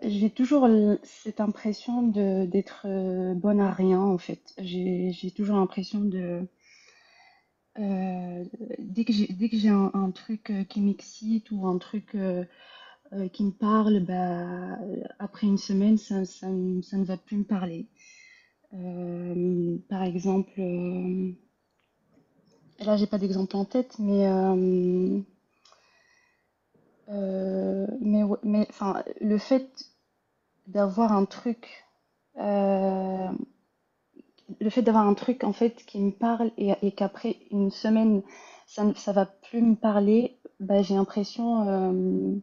j'ai toujours cette impression d'être bonne à rien en fait. J'ai toujours l'impression dès que j'ai un truc qui m'excite ou un truc qui me parle, bah, après une semaine, ça ne va plus me parler. Par exemple, là j'ai pas d'exemple en tête, mais enfin, le fait d'avoir un truc, euh, le fait d'avoir un truc en fait qui me parle et qu'après une semaine ça va plus me parler, bah j'ai l'impression,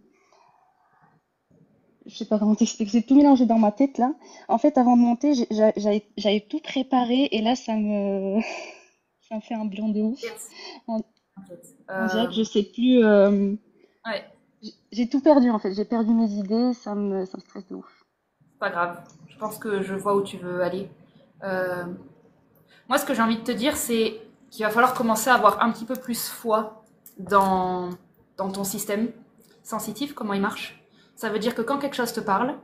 je sais pas comment t'expliquer, c'est tout mélangé dans ma tête là. En fait, avant de monter, j'avais tout préparé et là ça me fait un blanc de ouf. Yes. On, T'inquiète. on dirait que je sais plus. Ouais, J'ai tout perdu en fait. J'ai perdu mes idées. Ça me stresse de ouf. c'est pas grave. Je pense que je vois où tu veux aller. Euh, Moi, ce que j'ai envie de te dire, c'est qu'il va falloir commencer à avoir un petit peu plus foi dans, dans ton système sensitif, comment il marche. Ça veut dire que quand quelque chose te parle,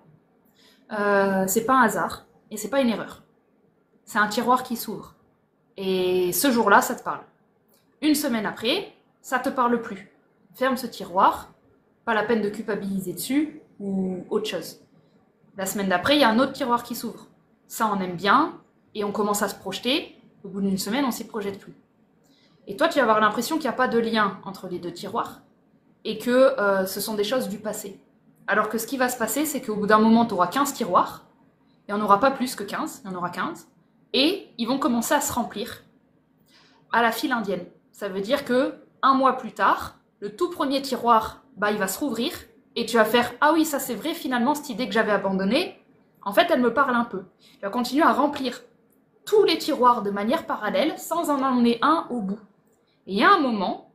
c'est pas un hasard et c'est pas une erreur. C'est un tiroir qui s'ouvre. Et ce jour-là, ça te parle. Une semaine après, ça te parle plus. Ferme ce tiroir, pas la peine de culpabiliser dessus ou autre chose. La semaine d'après, il y a un autre tiroir qui s'ouvre. Ça, on aime bien et on commence à se projeter. Au bout d'une semaine, on s'y projette plus. Et toi, tu vas avoir l'impression qu'il n'y a pas de lien entre les deux tiroirs et que ce sont des choses du passé. Alors que ce qui va se passer, c'est qu'au bout d'un moment, tu auras 15 tiroirs, et on n'aura pas plus que 15, il y en aura 15, et ils vont commencer à se remplir à la file indienne. Ça veut dire que un mois plus tard, le tout premier tiroir, bah, il va se rouvrir, et tu vas faire ah oui, ça c'est vrai, finalement, cette idée que j'avais abandonnée, en fait, elle me parle un peu. Tu vas continuer à remplir tous les tiroirs de manière parallèle sans en emmener un au bout. Et il y a un moment,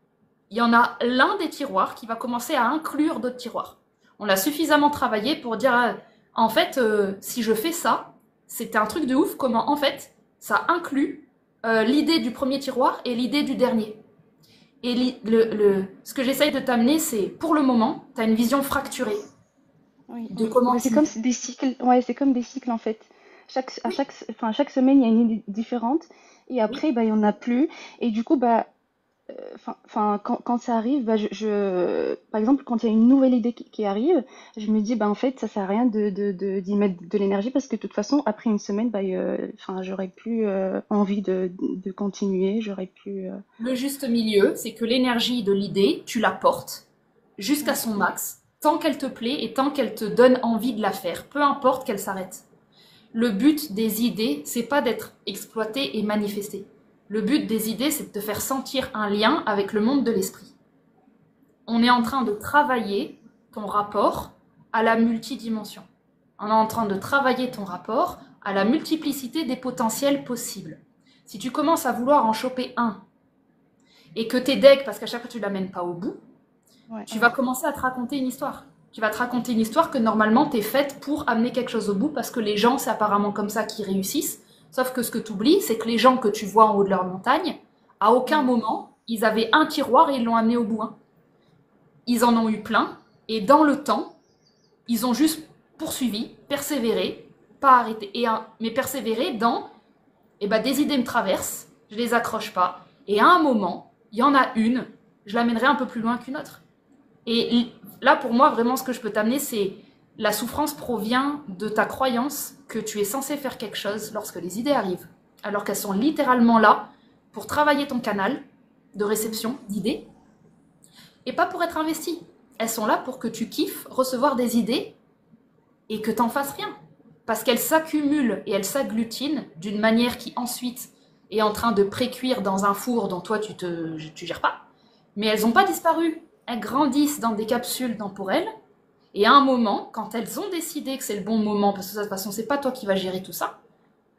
il y en a l'un des tiroirs qui va commencer à inclure d'autres tiroirs. On l'a suffisamment travaillé pour dire, en fait, si je fais ça, c'était un truc de ouf, comment en fait, ça inclut l'idée du premier tiroir et l'idée du dernier. Et ce que j'essaye de t'amener, c'est, pour le moment, tu as une vision fracturée Oui, de oui. comment Mais c'est tu... comme des cycles. Ouais, c'est comme des cycles en fait. Oui, Chaque semaine, il y a une idée différente. Et oui, après, bah, il y en a plus. Et du coup, bah, quand ça arrive, bah, par exemple, quand il y a une nouvelle idée qui arrive, je me dis, bah, en fait, ça sert à rien d'y mettre de l'énergie parce que de toute façon, après une semaine, bah, j'aurais plus envie de continuer, j'aurais plus. le juste milieu, c'est que l'énergie de l'idée, tu la portes jusqu'à Ouais, son max, tant qu'elle te plaît et tant qu'elle te donne envie de la faire, peu importe qu'elle s'arrête. Le but des idées, c'est pas d'être exploité et manifesté. Le but des idées, c'est de te faire sentir un lien avec le monde de l'esprit. On est en train de travailler ton rapport à la multidimension. On est en train de travailler ton rapport à la multiplicité des potentiels possibles. Si tu commences à vouloir en choper un et que t'es deg parce qu'à chaque fois tu l'amènes pas au bout, ouais, tu vas ouais. commencer à te raconter une histoire. Tu vas te raconter une histoire que normalement t'es faite pour amener quelque chose au bout parce que les gens, c'est apparemment comme ça qu'ils réussissent. Sauf que ce que tu oublies, c'est que les gens que tu vois en haut de leur montagne, à aucun Mm. moment, ils avaient un tiroir et ils l'ont amené au bout, hein. Ils en ont eu plein et dans le temps, ils ont juste poursuivi, persévéré, pas arrêté. Mais persévéré dans, eh ben, des idées me traversent, je les accroche pas. Et à un moment, il y en a une, je l'amènerai un peu plus loin qu'une autre. Et là, pour moi, vraiment, ce que je peux t'amener, c'est la souffrance provient de ta croyance que tu es censé faire quelque chose lorsque les idées arrivent, alors qu'elles sont littéralement là pour travailler ton canal de Mm. réception d'idées et pas pour être investi. Elles sont là pour que tu kiffes recevoir des idées et que t'en fasses rien. Parce qu'elles s'accumulent et elles s'agglutinent d'une manière qui ensuite est en train de pré-cuire dans un four dont toi tu gères pas. Mais elles n'ont pas disparu. Elles grandissent dans des capsules temporelles. Et à un moment, quand elles ont décidé que c'est le bon moment, parce que de toute façon, c'est pas toi qui vas gérer tout ça,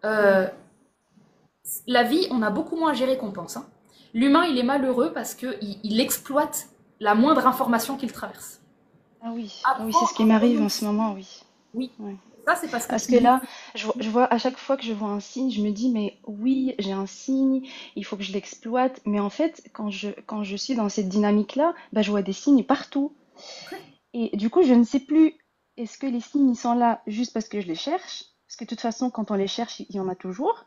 Mm. euh, la vie, on a beaucoup moins à gérer qu'on pense, hein. L'humain, il est malheureux parce qu'il exploite la moindre information qu'il traverse. Ah oui, c'est Apprends ce qui à m'arrive en ce renoncer. moment, oui. Oui. Ouais. Ça, c'est parce que Parce tu que là, bouffes. je vois à chaque fois que je vois un signe, je me dis, mais oui, j'ai un signe, il faut que je l'exploite. Mais en fait, quand je suis dans cette dynamique-là, bah, je vois des signes partout. Et du coup, je ne sais plus. est-ce que les signes, ils sont là juste parce que je les cherche? Parce que de toute façon, quand on les cherche, il y en a toujours.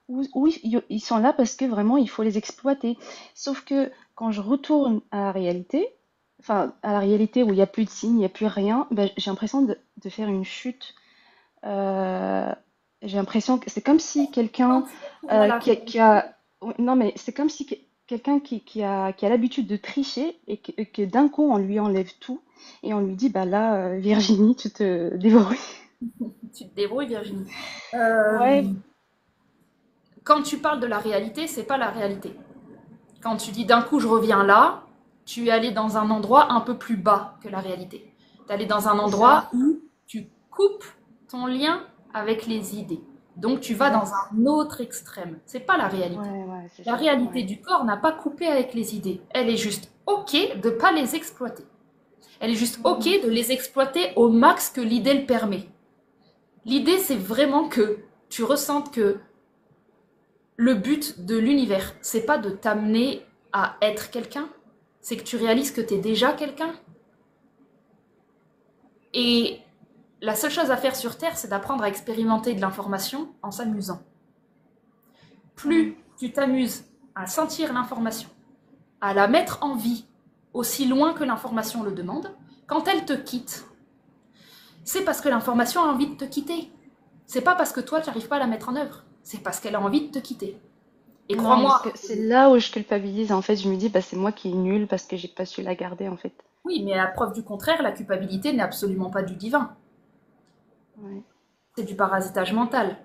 Ou ils sont là parce que vraiment, il faut les exploiter. Sauf que quand je retourne à la réalité, enfin, à la réalité où il n'y a plus de signes, il n'y a plus rien, ben, j'ai l'impression de faire une chute. Euh, j'ai l'impression que c'est comme si Quand quelqu'un tu retournes à la qui réalité, a... ouais, non, mais c'est comme si quelqu'un qui a l'habitude de tricher et que d'un coup, on lui enlève tout et on lui dit, bah là, Virginie, tu te débrouilles. tu te débrouilles, Virginie. Euh, Ouais, Quand tu parles de la réalité, c'est pas la réalité. Quand tu dis d'un coup je reviens là, tu es allé dans un endroit un peu plus bas que la réalité. Tu es allé dans un c'est ça. endroit où tu coupes ton lien avec les idées. Donc tu vas dans Exact. un autre extrême. C'est pas la réalité. Ouais, ouais, c'est La ça. réalité Ouais. du corps n'a pas coupé avec les idées. Elle est juste OK de pas les exploiter. Elle est juste OK Mhm. de les exploiter au max que l'idée le permet. L'idée, c'est vraiment que tu ressentes que le but de l'univers, c'est pas de t'amener à être quelqu'un, c'est que tu réalises que tu es déjà quelqu'un. Et la seule chose à faire sur Terre, c'est d'apprendre à expérimenter de l'information en s'amusant. Mhm. Plus tu t'amuses à sentir l'information, à la mettre en vie aussi loin que l'information le demande, quand elle te quitte, c'est parce que l'information a envie de te quitter. C'est pas parce que toi, tu n'arrives pas à la mettre en œuvre. C'est parce qu'elle a envie de te quitter. Et Non, parce crois-moi, que c'est là où je culpabilise. En fait, je me dis, bah, c'est moi qui est nulle parce que j'ai pas su la garder, en fait. oui, mais à preuve du contraire, la culpabilité n'est absolument pas du divin. Ouais. C'est du parasitage mental.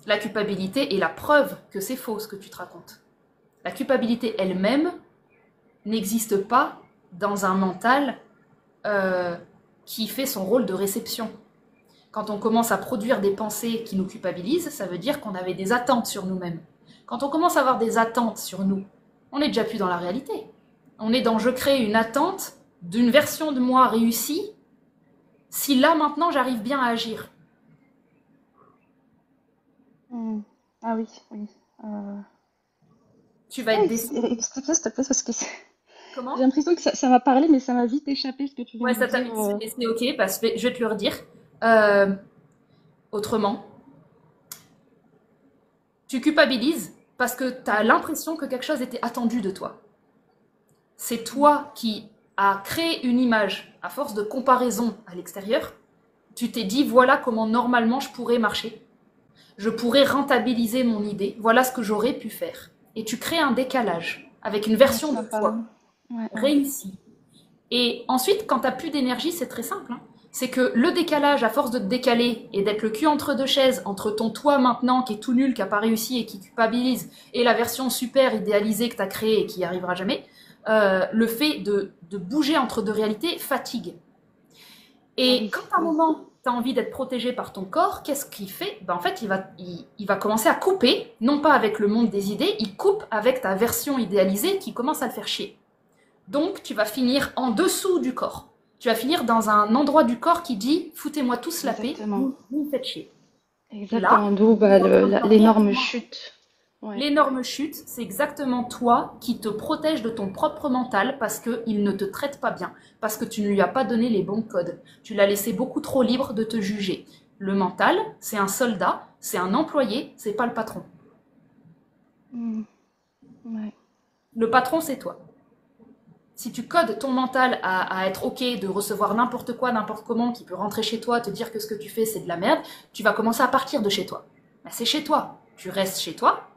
La culpabilité est la preuve que c'est faux ce que tu te racontes. La culpabilité elle-même n'existe pas dans un mental euh, qui fait son rôle de réception. Quand on commence à produire des pensées qui nous culpabilisent, ça veut dire qu'on avait des attentes sur nous-mêmes. Quand on commence à avoir des attentes sur nous, on n'est déjà plus dans la réalité. On est dans je crée une attente d'une version de moi réussie si là maintenant j'arrive bien à agir. Hmm. Ah oui, oui. Euh, Tu Tu vas peux être déçu. expliquer, s'il te plaît, parce que j'ai Comment? l'impression que ça m'a parlé, mais ça m'a vite échappé ce que tu viens Ouais, de ça t'a dire. vite, c'est ok, parce que je vais te le redire. Euh, Autrement, tu culpabilises parce que tu as l'impression que quelque chose était attendu de toi. C'est toi qui as créé une image à force de comparaison à l'extérieur. Tu t'es dit, voilà comment normalement je pourrais marcher. Je pourrais rentabiliser mon idée. Voilà ce que j'aurais pu faire. Et tu crées un décalage avec une Ouais, version de sympa. toi Ouais, ouais. réussie. Et ensuite, quand tu n'as plus d'énergie, c'est très simple, hein. C'est que le décalage, à force de te décaler et d'être le cul entre deux chaises, entre ton toi maintenant qui est tout nul, qui n'a pas réussi et qui culpabilise, et la version super idéalisée que tu as créée et qui n'y arrivera jamais, le fait de bouger entre deux réalités fatigue. Ah Et oui, quand à un oui. moment, tu as envie d'être protégé par ton corps, qu'est-ce qu'il fait? Ben, en fait, il va commencer à couper, non pas avec le monde des idées, il coupe avec ta version idéalisée qui commence à le faire chier. Donc, tu vas finir en dessous du corps. Tu vas finir dans un endroit du corps qui dit foutez-moi tous la paix, Exactement. vous me faites chier. Et là, Exactement. D'où tu es bah, en train de l'énorme réellement. chute. Ouais. L'énorme chute, c'est exactement toi qui te protège de ton propre mental parce qu'il ne te traite pas bien, parce que tu ne lui as pas donné les bons codes. Tu l'as laissé beaucoup trop libre de te juger. Le mental, c'est un soldat, c'est un employé, c'est pas le patron. Hmm. Ouais. Le patron, c'est toi. Si tu codes ton mental à être OK de recevoir n'importe quoi, n'importe comment, qui peut rentrer chez toi, te dire que ce que tu fais, c'est de la merde, tu vas commencer à partir de chez toi. Ben, c'est chez toi. Tu restes chez toi,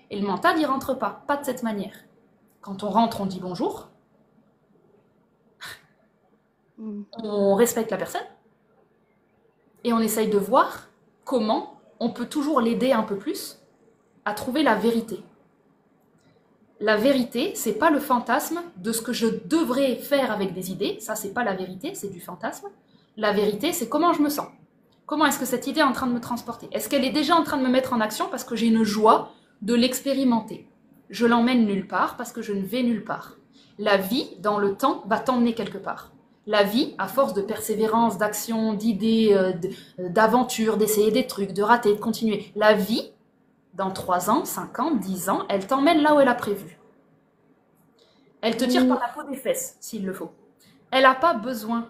et le mental, il rentre pas. Pas de cette manière. Quand on rentre, on dit bonjour, Hmm. on respecte la personne, et on essaye de voir comment on peut toujours l'aider un peu plus à trouver la vérité. La vérité, c'est pas le fantasme de ce que je devrais faire avec des idées. Ça, c'est pas la vérité, c'est du fantasme. La vérité, c'est comment je me sens. Comment est-ce que cette idée est en train de me transporter? Est-ce qu'elle est déjà en train de me mettre en action parce que j'ai une joie de l'expérimenter? Je l'emmène nulle part parce que je ne vais nulle part. La vie, dans le temps, va t'emmener quelque part. La vie, à force de persévérance, d'action, d'idées, d'aventures, d'essayer des trucs, de rater, de continuer, la vie, dans 3 ans, 5 ans, 10 ans, elle t'emmène là où elle a prévu. Elle te tire Hmm. par la peau des fesses, s'il le faut. Elle n'a pas besoin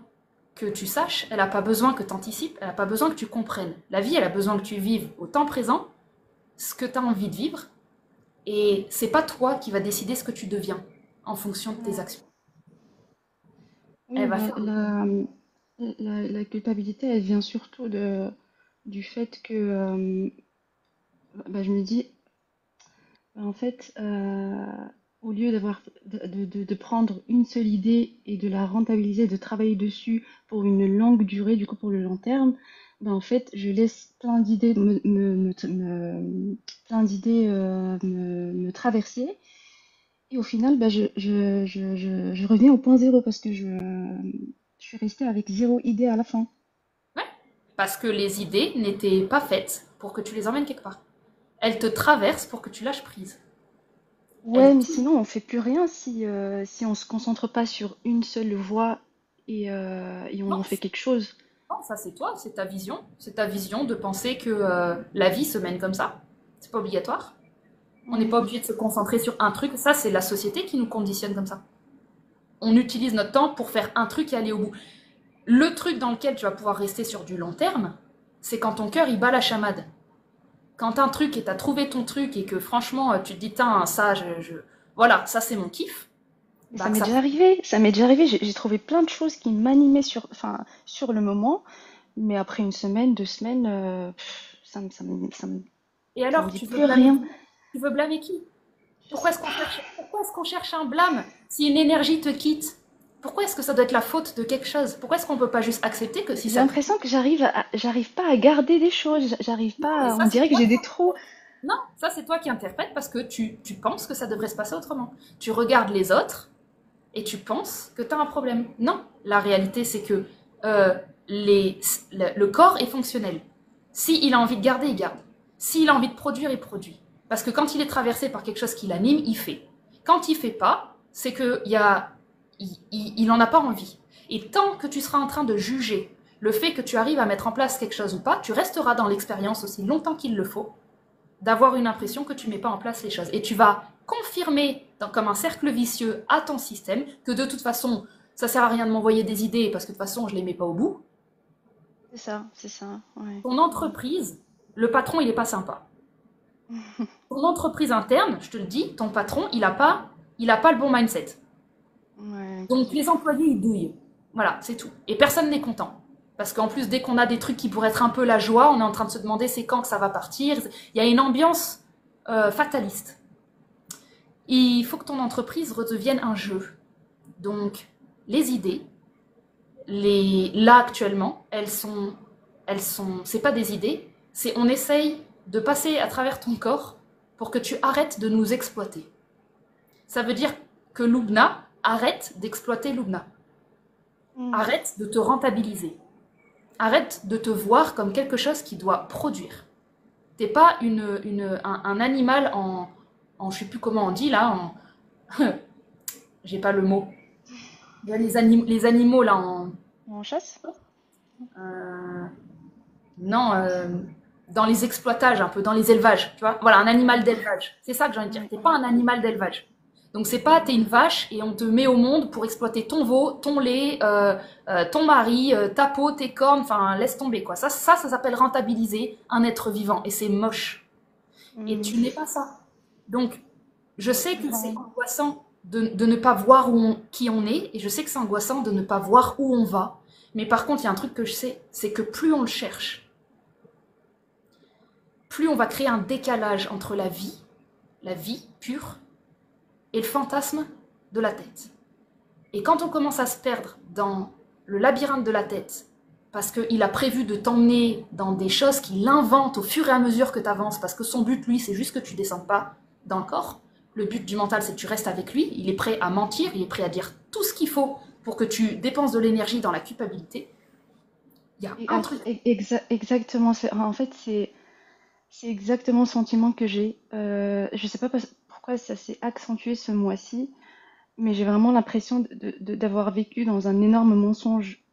que tu saches, elle n'a pas besoin que tu anticipes, elle n'a pas besoin que tu comprennes. La vie, elle a besoin que tu vives au temps présent ce que tu as envie de vivre. Et c'est pas toi qui va décider ce que tu deviens en fonction de tes actions. Elle Oui, va bah, faire. la culpabilité, elle vient surtout du fait que bah, je me dis, bah, en fait, au lieu de prendre une seule idée et de la rentabiliser, de travailler dessus pour une longue durée, du coup pour le long terme, bah, en fait, je laisse plein d'idées plein d'idées me traverser. Et au final, bah, je reviens au point zéro parce que je suis restée avec zéro idée à la fin. Ouais. Parce que les idées n'étaient pas faites pour que tu les emmènes quelque part. Elles te traversent pour que tu lâches prise. Ouais, Elles mais sinon, on fait plus rien si on se concentre pas sur une seule voie et on non, en fait quelque chose. non, ça c'est toi, c'est ta vision. C'est ta vision de penser que la vie se mène comme ça. C'est pas obligatoire. On n'est Ouais, pas obligé de se concentrer sur un truc. Ça, c'est la société qui nous conditionne comme ça. On utilise notre temps pour faire un truc et aller au bout. Le truc dans lequel tu vas pouvoir rester sur du long terme, c'est quand ton cœur il bat la chamade. Quand un truc et t'as trouvé ton truc et que franchement tu te dis tiens ça voilà ça c'est mon kiff, mais ça bah que m'est ça. déjà arrivé, ça m'est déjà arrivé. J'ai trouvé plein de choses qui m'animaient sur le moment, mais après une semaine, 2 semaines, Et ça me alors dit tu veux plus blâmer rien. qui? Tu veux blâmer qui? Je sais pas. Pourquoi est-ce qu'on cherche un blâme si une énergie te quitte? Pourquoi est-ce que ça doit être la faute de quelque chose? Pourquoi est-ce qu'on peut pas juste accepter que si J'ai ça te quitte? l'impression que j'arrive pas à garder des choses. J'arrive Non mais pas. On ça c'est dirait que toi j'ai qui des trous. interprètes. Non, ça c'est toi qui interprètes parce que tu penses que ça devrait se passer autrement. Tu regardes les autres et tu penses que tu as un problème. Non, la réalité c'est que euh, le corps est fonctionnel. S'il a envie de garder, il garde. S'il a envie de produire, il produit. Parce que quand il est traversé par quelque chose qui l'anime, il fait. Quand il fait pas, c'est que il en a pas envie. Et tant que tu seras en train de juger le fait que tu arrives à mettre en place quelque chose ou pas, tu resteras dans l'expérience aussi longtemps qu'il le faut d'avoir une impression que tu mets pas en place les choses. Et tu vas confirmer comme un cercle vicieux à ton système que de toute façon, ça sert à rien de m'envoyer des idées parce que de toute façon, je les mets pas au bout. C'est ça, ouais. Ton entreprise, le patron, il est pas sympa. Ton entreprise interne, je te le dis, ton patron, il a pas le bon mindset. Ouais, Donc les employés, ils douillent. Voilà, c'est tout. Et personne n'est content. Parce qu'en plus, dès qu'on a des trucs qui pourraient être un peu la joie, on est en train de se demander c'est quand que ça va partir. Il y a une ambiance fataliste. Il faut que ton entreprise redevienne un jeu. Donc, les idées, là actuellement, c'est pas des idées, c'est on essaye de passer à travers ton corps pour que tu arrêtes de nous exploiter. Ça veut dire que Lubna arrête d'exploiter Lubna. Mm. Arrête de te rentabiliser. Arrête de te voir comme quelque chose qui doit produire. T'es pas un animal je sais plus comment on dit là, j'ai pas le mot. Il y a les animaux là En chasse? euh, non, dans les exploitages un peu, dans les élevages, tu vois. Voilà, un animal d'élevage. C'est ça que j'ai envie de dire. Ouais, T'es pas ouais. un animal d'élevage. Donc c'est pas t'es une vache et on te met au monde pour exploiter ton veau, ton lait, ton mari, ta peau, tes cornes, enfin laisse tomber quoi. Ça s'appelle rentabiliser un être vivant et c'est moche. Et Mm. tu n'es pas ça. Donc je sais que c'est Enfin, angoissant de ne pas voir qui on est et je sais que c'est angoissant de ne pas voir où on va. Mais par contre, il y a un truc que je sais, c'est que plus on le cherche, plus on va créer un décalage entre la vie pure, et le fantasme de la tête. Et quand on commence à se perdre dans le labyrinthe de la tête, parce qu'il a prévu de t'emmener dans des choses qu'il invente au fur et à mesure que tu avances, parce que son but, lui, c'est juste que tu ne descendes pas dans le corps. Le but du mental, c'est que tu restes avec lui. Il est prêt à mentir, il est prêt à dire tout ce qu'il faut pour que tu dépenses de l'énergie dans la culpabilité. Il y a un truc. exactement. En fait, c'est exactement le sentiment que j'ai. Je sais pas pourquoi ça s'est accentué ce mois-ci, mais j'ai vraiment l'impression d'avoir vécu dans un énorme mensonge.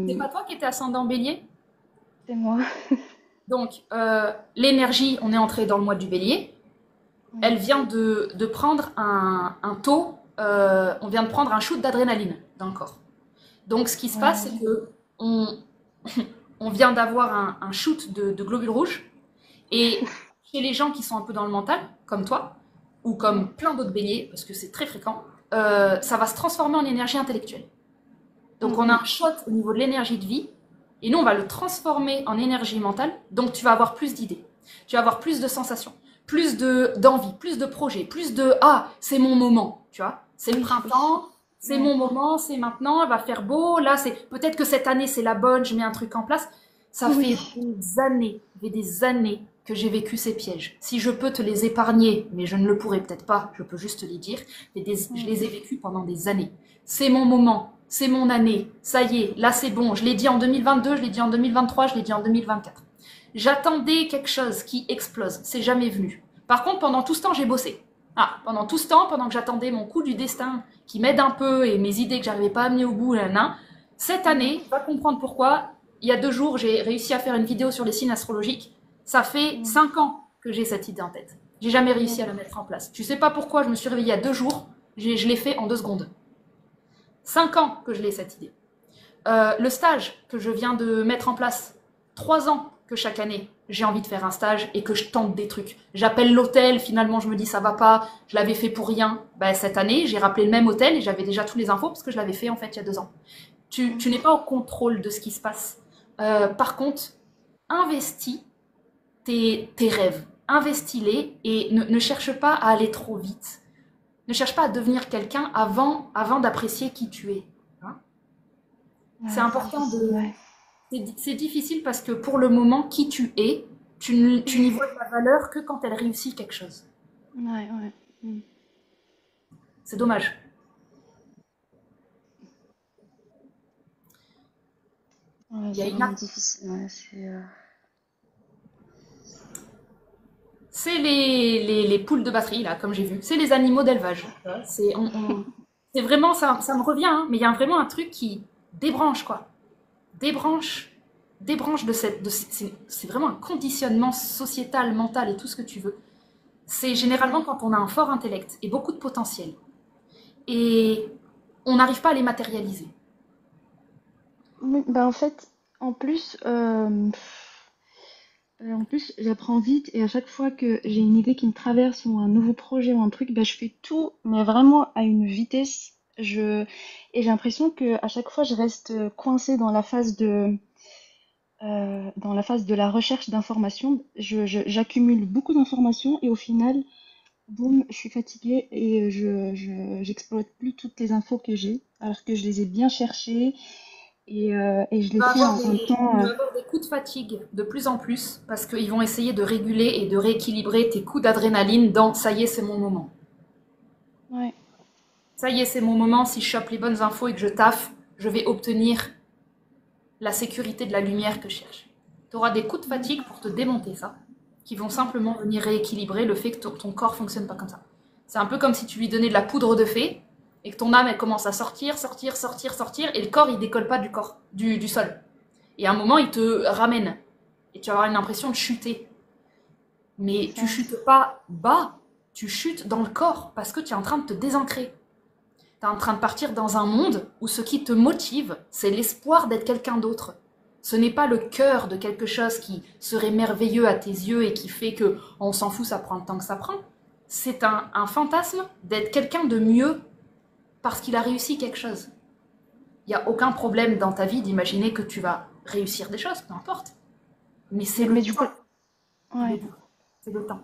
C'est Euh, pas toi qui étais ascendant bélier? c'est moi. Donc, l'énergie, on est entré dans le mois du bélier. Elle Oui. vient de prendre un taux, on vient de prendre un shoot d'adrénaline dans le corps. Donc, ce qui se passe, Ouais. c'est que on, on vient d'avoir un shoot de globules rouges. Et chez les gens qui sont un peu dans le mental, comme toi, ou Ouais. comme plein d'autres béliers, parce que c'est très fréquent, ça va se transformer en énergie intellectuelle. Donc, on a un shot au niveau de l'énergie de vie. Et nous, on va le transformer en énergie mentale. Donc, tu vas avoir plus d'idées. Tu vas avoir plus de sensations, plus d'envie, plus de projets, plus de ah, c'est mon moment, tu vois. C'est le Oui, oui. printemps, c'est Ouais. mon moment, c'est maintenant, il va faire beau. Là, c'est peut-être que cette année, c'est la bonne, je mets un truc en place. Ça fait Oui. des années que j'ai vécu ces pièges. Si je peux te les épargner, mais je ne le pourrai peut-être pas, je peux juste te les dire, je Ouais. les ai vécus pendant des années. C'est mon moment, c'est mon année, ça y est, là c'est bon. Je l'ai dit en 2022, je l'ai dit en 2023, je l'ai dit en 2024. J'attendais quelque chose qui explose, c'est jamais venu. Par contre, pendant tout ce temps, j'ai bossé. Ah, pendant tout ce temps, pendant que j'attendais mon coup du destin qui m'aide un peu et mes idées que j'arrivais pas à amener au bout, cette année, va comprendre pourquoi. Il y a 2 jours, j'ai réussi à faire une vidéo sur les signes astrologiques. Ça fait 5 ans que j'ai cette idée en tête. J'ai jamais réussi à la mettre en place. Tu sais pas pourquoi, je me suis réveillée il y a 2 jours, je l'ai fait en 2 secondes. 5 ans que je l'ai cette idée. Le stage que je viens de mettre en place, 3 ans que chaque année, j'ai envie de faire un stage et que je tente des trucs. J'appelle l'hôtel, finalement je me dis ça va pas, je l'avais fait pour rien. Ben, cette année, j'ai rappelé le même hôtel et j'avais déjà toutes les infos parce que je l'avais fait en fait il y a 2 ans. Tu n'es pas au contrôle de ce qui se passe. Par contre, investis tes rêves, investis-les et ne cherche pas à aller trop vite. Ne cherche pas à devenir quelqu'un avant d'apprécier qui tu es. Hein. C'est Ouais, c'est important difficile, de, ouais. c'est difficile parce que pour le moment, qui tu es, tu n'y vois de la valeur que quand elle réussit quelque chose. Ouais, ouais. C'est dommage. Ouais, Il y a c'est une vraiment difficile. Ouais, c'est, C'est les poules de batterie, là, comme j'ai vu. C'est les animaux d'élevage. C'est vraiment, ça me revient, hein, mais il y a vraiment un truc qui débranche, quoi. Débranche, débranche c'est vraiment un conditionnement sociétal, mental et tout ce que tu veux. C'est généralement quand on a un fort intellect et beaucoup de potentiel. Et on n'arrive pas à les matérialiser. Oui, bah en fait, en plus, j'apprends vite et à chaque fois que j'ai une idée qui me traverse ou un nouveau projet ou un truc, bah, je fais tout, mais vraiment à une vitesse. Et j'ai l'impression que à chaque fois, je reste coincée dans la phase de la recherche d'informations. J'accumule beaucoup d'informations et au final, boum, je suis fatiguée et j'exploite plus toutes les infos que j'ai, alors que je les ai bien cherchées et je Tu l'ai vas fait avoir en tu temps. vas avoir des coups de fatigue de plus en plus parce qu'ils vont essayer de réguler et de rééquilibrer tes coups d'adrénaline dans ça y est, c'est mon moment. Ouais, Ça y est, c'est mon moment. Si je chope les bonnes infos et que je taffe, je vais obtenir la sécurité de la lumière que je cherche. Tu auras des coups de fatigue pour te démonter ça, qui vont simplement venir rééquilibrer le fait que ton corps fonctionne pas comme ça. C'est un peu comme si tu lui donnais de la poudre de fée et que ton âme elle commence à sortir, sortir, sortir, sortir, et le corps il décolle pas du corps, du sol. Et à un moment il te ramène et tu vas avoir une impression de chuter. c'est Mais tu ça. chutes pas bas, tu chutes dans le corps parce que tu es en train de te désancrer. Tu es en train de partir dans un monde où ce qui te motive, c'est l'espoir d'être quelqu'un d'autre. Ce n'est pas le cœur de quelque chose qui serait merveilleux à tes yeux et qui fait que on s'en fout, ça prend le temps que ça prend. C'est un fantasme d'être quelqu'un de mieux parce qu'il a réussi quelque chose. Il n'y a aucun problème dans ta vie d'imaginer que tu vas réussir des choses, peu importe. Mais c'est Mais le du coup, temps qui le ouais. dit. C'est le temps.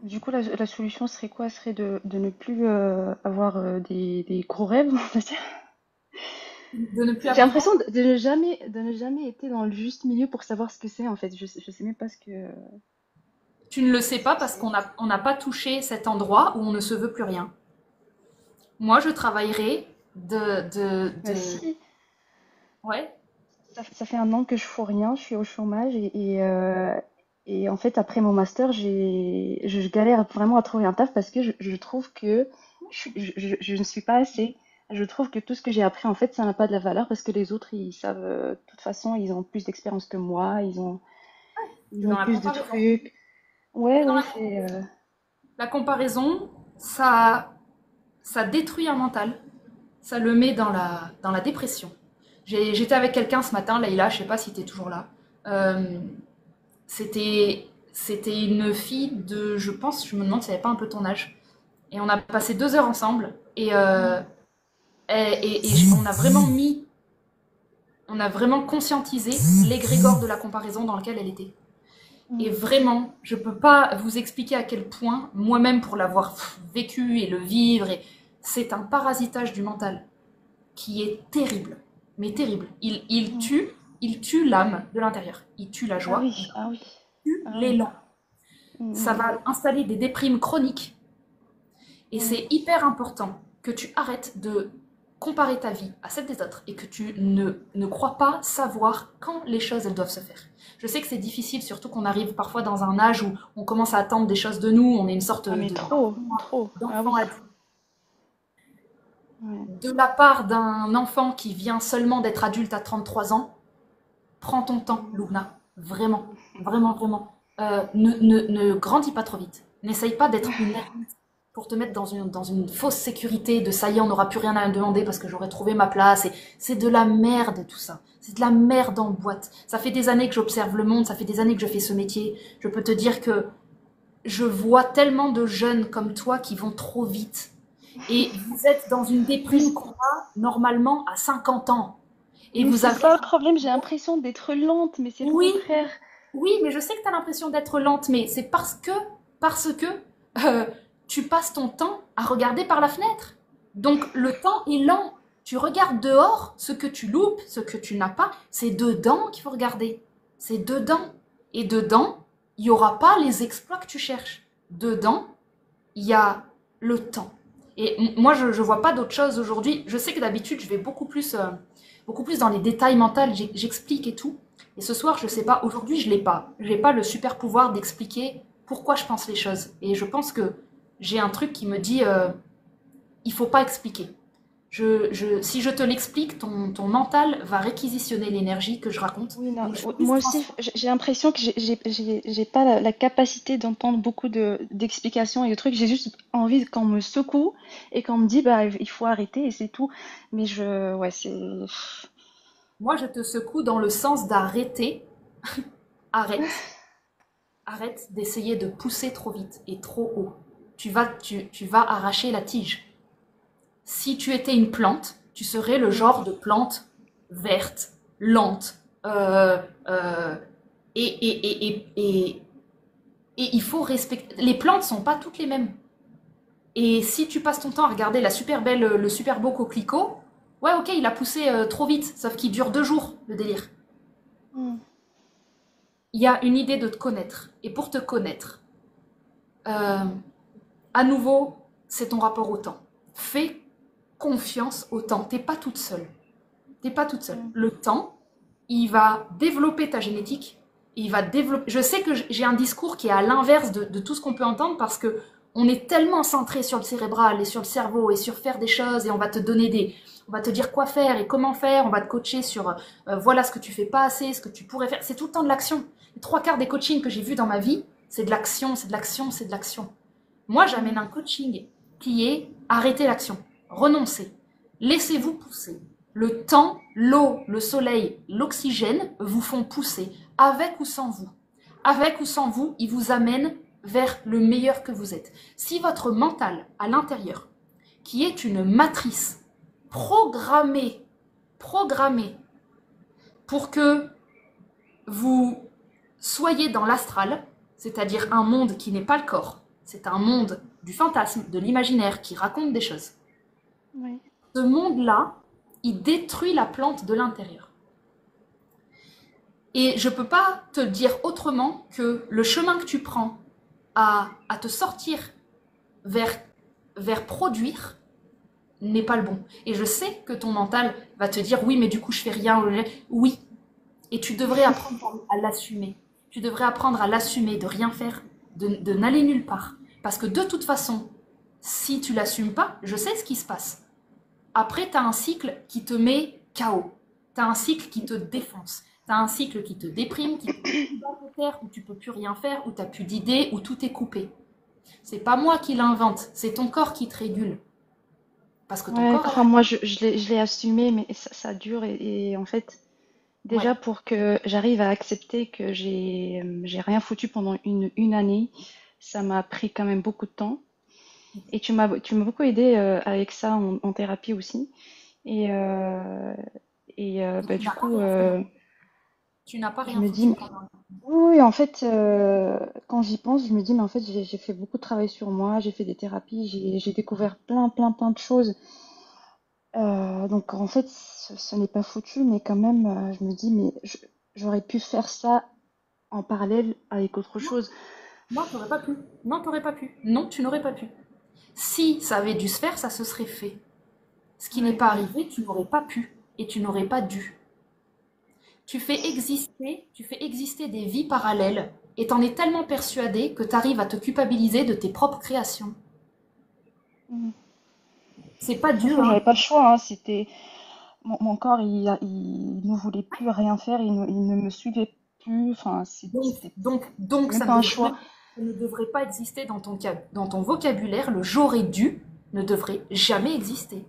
Du coup, la solution serait quoi? Serait de ne plus avoir des gros rêves, on va dire. De ne plus J'ai apprendre. l'impression de ne jamais être dans le juste milieu pour savoir ce que c'est, en fait. Je sais même pas Tu ne le sais ce pas que parce c'est. qu'on n'a pas touché cet endroit où on ne se veut plus rien. Moi, je travaillerai Bah si, Ouais. ça fait un an que je fous rien, je suis au chômage et en fait, après mon master, je galère vraiment à trouver un taf parce que je trouve que je ne suis pas assez. Je trouve que tout ce que j'ai appris, en fait, ça n'a pas de la valeur parce que les autres, ils savent, de toute façon, ils ont plus d'expérience que moi, ils C'est ont dans la plus de comparaison. trucs. Ouais, C'est dans ouais, la c'est. comparaison. La comparaison, ça détruit un mental. Ça le met dans la dépression. J'étais avec quelqu'un ce matin, Leïla, je sais pas si tu es toujours là. Euh, c'était une fille de, je pense, je me demande si elle n'avait pas un peu ton âge. Et on a passé 2 heures ensemble. On a vraiment conscientisé l'égrégore de la comparaison dans lequel elle était. Et Mm. vraiment, je peux pas vous expliquer à quel point, moi-même pour l'avoir vécu et le vivre, c'est un parasitage du mental qui est terrible, mais terrible. Mm. Il tue l'âme de l'intérieur, il tue la Ah joie, oui, ah oui, il tue ah oui. l'élan. Ça Mm, va installer des déprimes chroniques. Et mm, c'est hyper important que tu arrêtes de comparer ta vie à celle des autres et que tu ne crois pas savoir quand les choses elles doivent se faire. Je sais que c'est difficile, surtout qu'on arrive parfois dans un âge où on commence à attendre des choses de nous, on est une sorte ah mais trop, trop. Ah d'enfant oui. adulte. Ouais. De la part d'un enfant qui vient seulement d'être adulte à 33 ans, prends ton temps, Lugna. Vraiment, vraiment, vraiment. Ne grandis pas trop vite. N'essaye pas d'être une ermite pour te mettre dans une fausse sécurité de ça y est, on n'aura plus rien à me demander parce que j'aurai trouvé ma place. Et c'est de la merde tout ça. C'est de la merde en boîte. Ça fait des années que j'observe le monde, ça fait des années que je fais ce métier. Je peux te dire que je vois tellement de jeunes comme toi qui vont trop vite. Et vous êtes dans une Mais déprime qu'on a normalement à 50 ans. Et mais vous c'est avez... ça le problème, j'ai l'impression d'être lente, mais c'est le Oui, contraire. oui, mais je sais que tu as l'impression d'être lente, mais c'est parce que euh, tu passes ton temps à regarder par la fenêtre. Donc le temps est lent. Tu regardes dehors, ce que tu loupes, ce que tu n'as pas, c'est dedans qu'il faut regarder. C'est dedans. Et dedans, il n'y aura pas les exploits que tu cherches. Dedans, il y a le temps. Et moi, je ne vois pas d'autre chose aujourd'hui. Je sais que d'habitude, je vais beaucoup plus dans les détails mentaux, j'explique et tout. Et ce soir, je sais pas, aujourd'hui, je l'ai pas. J'ai pas le super pouvoir d'expliquer pourquoi je pense les choses. Et je pense que j'ai un truc qui me dit, il faut pas expliquer. Si je te l'explique, ton mental va réquisitionner l'énergie que je raconte. Oui, non, Donc, je puisse moi aussi, transformer. j'ai l'impression que j'ai pas la capacité d'entendre beaucoup d'explications et de trucs. J'ai juste envie qu'on me secoue et qu'on me dit, bah, il faut arrêter et c'est tout. Mais ouais, c'est. Moi, je te secoue dans le sens d'arrêter. Arrête. Arrête d'essayer de pousser trop vite et trop haut. Tu vas arracher la tige. Si tu étais une plante, tu serais le Mm. genre de plante verte, lente. Euh, euh, et il faut respecter. Les plantes sont pas toutes les mêmes. Et si tu passes ton temps à regarder le super beau coquelicot, ouais, ok, il a poussé trop vite, sauf qu'il dure 2 jours, le délire. Mm. Il y a une idée de te connaître. Et pour te connaître, euh, à nouveau, c'est ton rapport au temps. Fais confiance au temps. T'es pas toute seule. T'es pas toute seule. Mm. Le temps, il va développer ta génétique. Il va développer. Je sais que j'ai un discours qui est à l'inverse de tout ce qu'on peut entendre parce que on est tellement centré sur le cérébral et sur le cerveau et sur faire des choses et on va te donner on va te dire quoi faire et comment faire. On va te coacher sur voilà ce que tu fais pas assez, ce que tu pourrais faire. C'est tout le temps de l'action. Les 3 quarts des coachings que j'ai vus dans ma vie, c'est de l'action, c'est de l'action, c'est de l'action. Moi, j'amène Mm. un coaching qui est arrêtez l'action, renoncez, laissez-vous pousser. Le temps, l'eau, le soleil, l'oxygène vous font pousser, avec ou sans vous. Avec ou sans vous, ils vous amènent vers le meilleur que vous êtes. Si votre mental à l'intérieur, qui est une matrice programmée pour que vous soyez dans l'astral, c'est-à-dire un monde qui n'est pas le corps, c'est un monde du fantasme, de l'imaginaire qui raconte des choses. Oui. Ce monde-là, il détruit la plante de l'intérieur. Et je ne peux pas te dire autrement que le chemin que tu prends à te sortir vers produire n'est pas le bon. Et je sais que ton mental va te dire oui, mais du coup, je fais rien. Oui. Et tu devrais apprendre à l'assumer. Tu devrais apprendre à l'assumer, de rien faire, de n'aller nulle part. Parce que de toute façon, si tu l'assumes pas, je sais ce qui se passe. Après, tu as un cycle qui te met KO. Tu as un cycle qui te défonce. Tu as un cycle qui te déprime, qui te met dans la terre, où tu peux plus rien faire, où tu n'as plus d'idées, où tout est coupé. C'est pas moi qui l'invente, c'est ton corps qui te régule. Parce que ton Ouais, corps est là. crois-moi, je l'ai assumé, mais ça dure. Et en fait, Ouais. déjà pour que j'arrive à accepter que j'ai rien foutu pendant une année, ça m'a pris quand même beaucoup de temps. Et tu m'as beaucoup aidé avec ça en thérapie aussi. Et, euh, Mais bah, tu du n'as pas coup, rien foutu. Tu n'as pas je rien me foutu dis, pendant. oui, oui, en fait, quand j'y pense, je me dis, mais en fait, j'ai fait beaucoup de travail sur moi, j'ai fait des thérapies, j'ai découvert plein de choses. Donc, en fait, ce n'est pas foutu, mais quand même, je me dis, mais j'aurais pu faire ça en parallèle avec autre Non, chose. non, t'aurais pas pu. Non, t'aurais pas pu. Non, tu n'aurais pas pu. Si ça avait dû se faire, ça se serait fait. Ce qui n'est Ouais, pas arrivé, tu n'aurais pas pu et tu n'aurais pas dû. Tu fais exister des vies parallèles et t'en es tellement persuadé que t'arrives à te culpabiliser de tes propres créations. Mhm. C'est pas Dieu, Franchement, j'avais hein. pas le choix, hein, c'était mon corps, il ne voulait plus rien faire, il ne me suivait plus. Enfin, c'était Donc même pas un choix. ça ne devrait pas exister dans ton vocabulaire. Le j'aurais dû ne devrait jamais exister.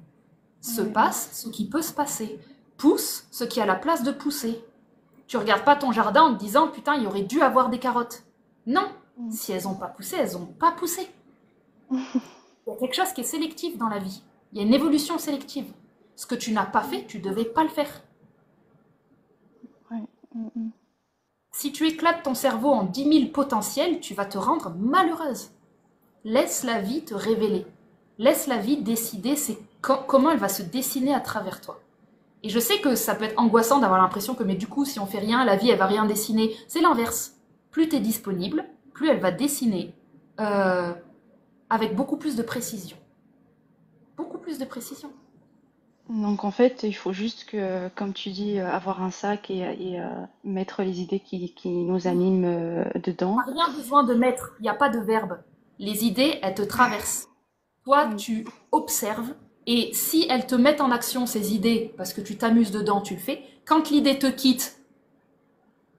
Se Ouais, ouais. passe ce qui peut se passer. Pousse ce qui a la place de pousser. Tu regardes pas ton jardin en te disant putain, il y aurait dû avoir des carottes. Non, Mhm. si elles ont pas poussé, elles ont pas poussé. Il y a quelque chose qui est sélectif dans la vie. Il y a une évolution sélective. Ce que tu n'as pas fait, tu devais pas le faire. Ouais. Mhm. Si tu éclates ton cerveau en 10 000 potentiels, tu vas te rendre malheureuse. Laisse la vie te révéler. Laisse la vie décider comment elle va se dessiner à travers toi. Et je sais que ça peut être angoissant d'avoir l'impression que, mais du coup, si on fait rien, la vie, elle va rien dessiner. C'est l'inverse. Plus tu es disponible, plus elle va dessiner euh, avec beaucoup plus de précision. Beaucoup plus de précision. Donc en fait, il faut juste que, comme tu dis, avoir un sac et mettre les idées qui nous animent dedans. T'as rien besoin de mettre, il n'y a pas de verbe. Les idées, elles te traversent. Toi, Oui. tu observes et si elles te mettent en action ces idées, parce que tu t'amuses dedans, tu le fais. Quand l'idée te quitte,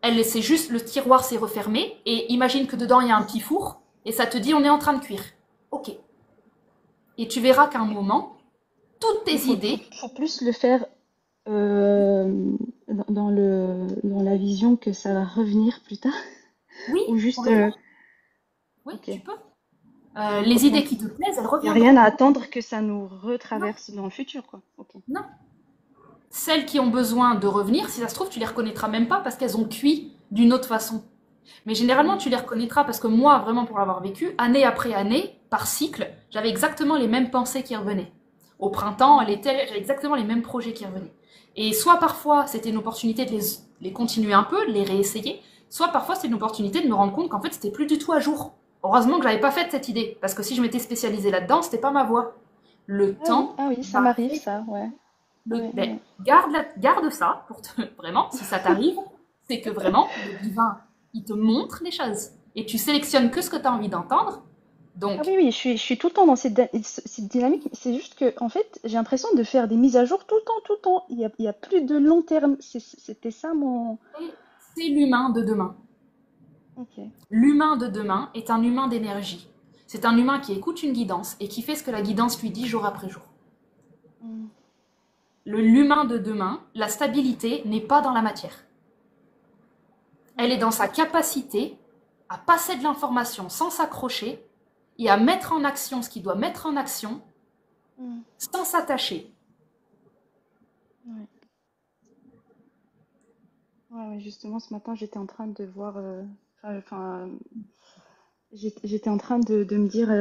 elle, c'est juste le tiroir s'est refermé et imagine que dedans il y a un petit four et ça te dit on est en train de cuire. Ok. Et tu verras qu'à un moment, toutes Il tes idées, faut plus le faire dans la vision que ça va revenir plus tard. oui, Ou juste, complètement, oui, ok. tu peux. Les idées Donc qui te plaisent, elles il n'y a rien reviendront. à attendre que ça nous Non, retraverse dans le futur, quoi. Ok. non. Celles qui ont besoin de revenir, si ça se trouve, tu les reconnaîtras même pas parce qu'elles ont cuit d'une autre façon. Mais généralement, Mm. tu les reconnaîtras parce que moi, vraiment pour l'avoir vécu, année après année, par cycle, j'avais exactement les mêmes pensées qui revenaient. Au printemps, à Mm. l'été, j'avais exactement les mêmes projets qui revenaient. Et soit parfois, c'était une opportunité de les continuer un peu, de les réessayer, soit parfois, c'était une opportunité de me rendre compte qu'en fait, c'était plus du tout à jour. Heureusement que j'avais pas fait cette idée, parce que si je m'étais spécialisée là-dedans, c'était pas ma voie. Le temps Ah oui, ça va m'arrive, faire ça, ouais. le, Ouais, ben, ouais. garde ça pour te, vraiment, si ça t'arrive, c'est que vraiment, le divin, il te montre les choses. Et tu sélectionnes que ce que tu as envie d'entendre. Ah Donc, oui, oui, je suis tout le temps dans cette dynamique. C'est juste que, en fait, j'ai l'impression de faire des mises à jour tout le temps, tout le temps. Il y a plus de long terme. C'était ça mon. c'est l'humain de demain. Ok. L'humain de demain est un humain d'énergie. C'est un humain qui écoute une guidance et qui fait ce que la guidance lui dit jour après jour. Mm. L'humain de demain, la stabilité n'est pas dans la matière. Elle est Ok. dans sa capacité à passer de l'information sans s'accrocher et à mettre en action ce qu'il doit mettre en action Mm. sans s'attacher. Ouais. Ouais, ouais, justement, ce matin, j'étais en train de voir. J'étais en train de me dire,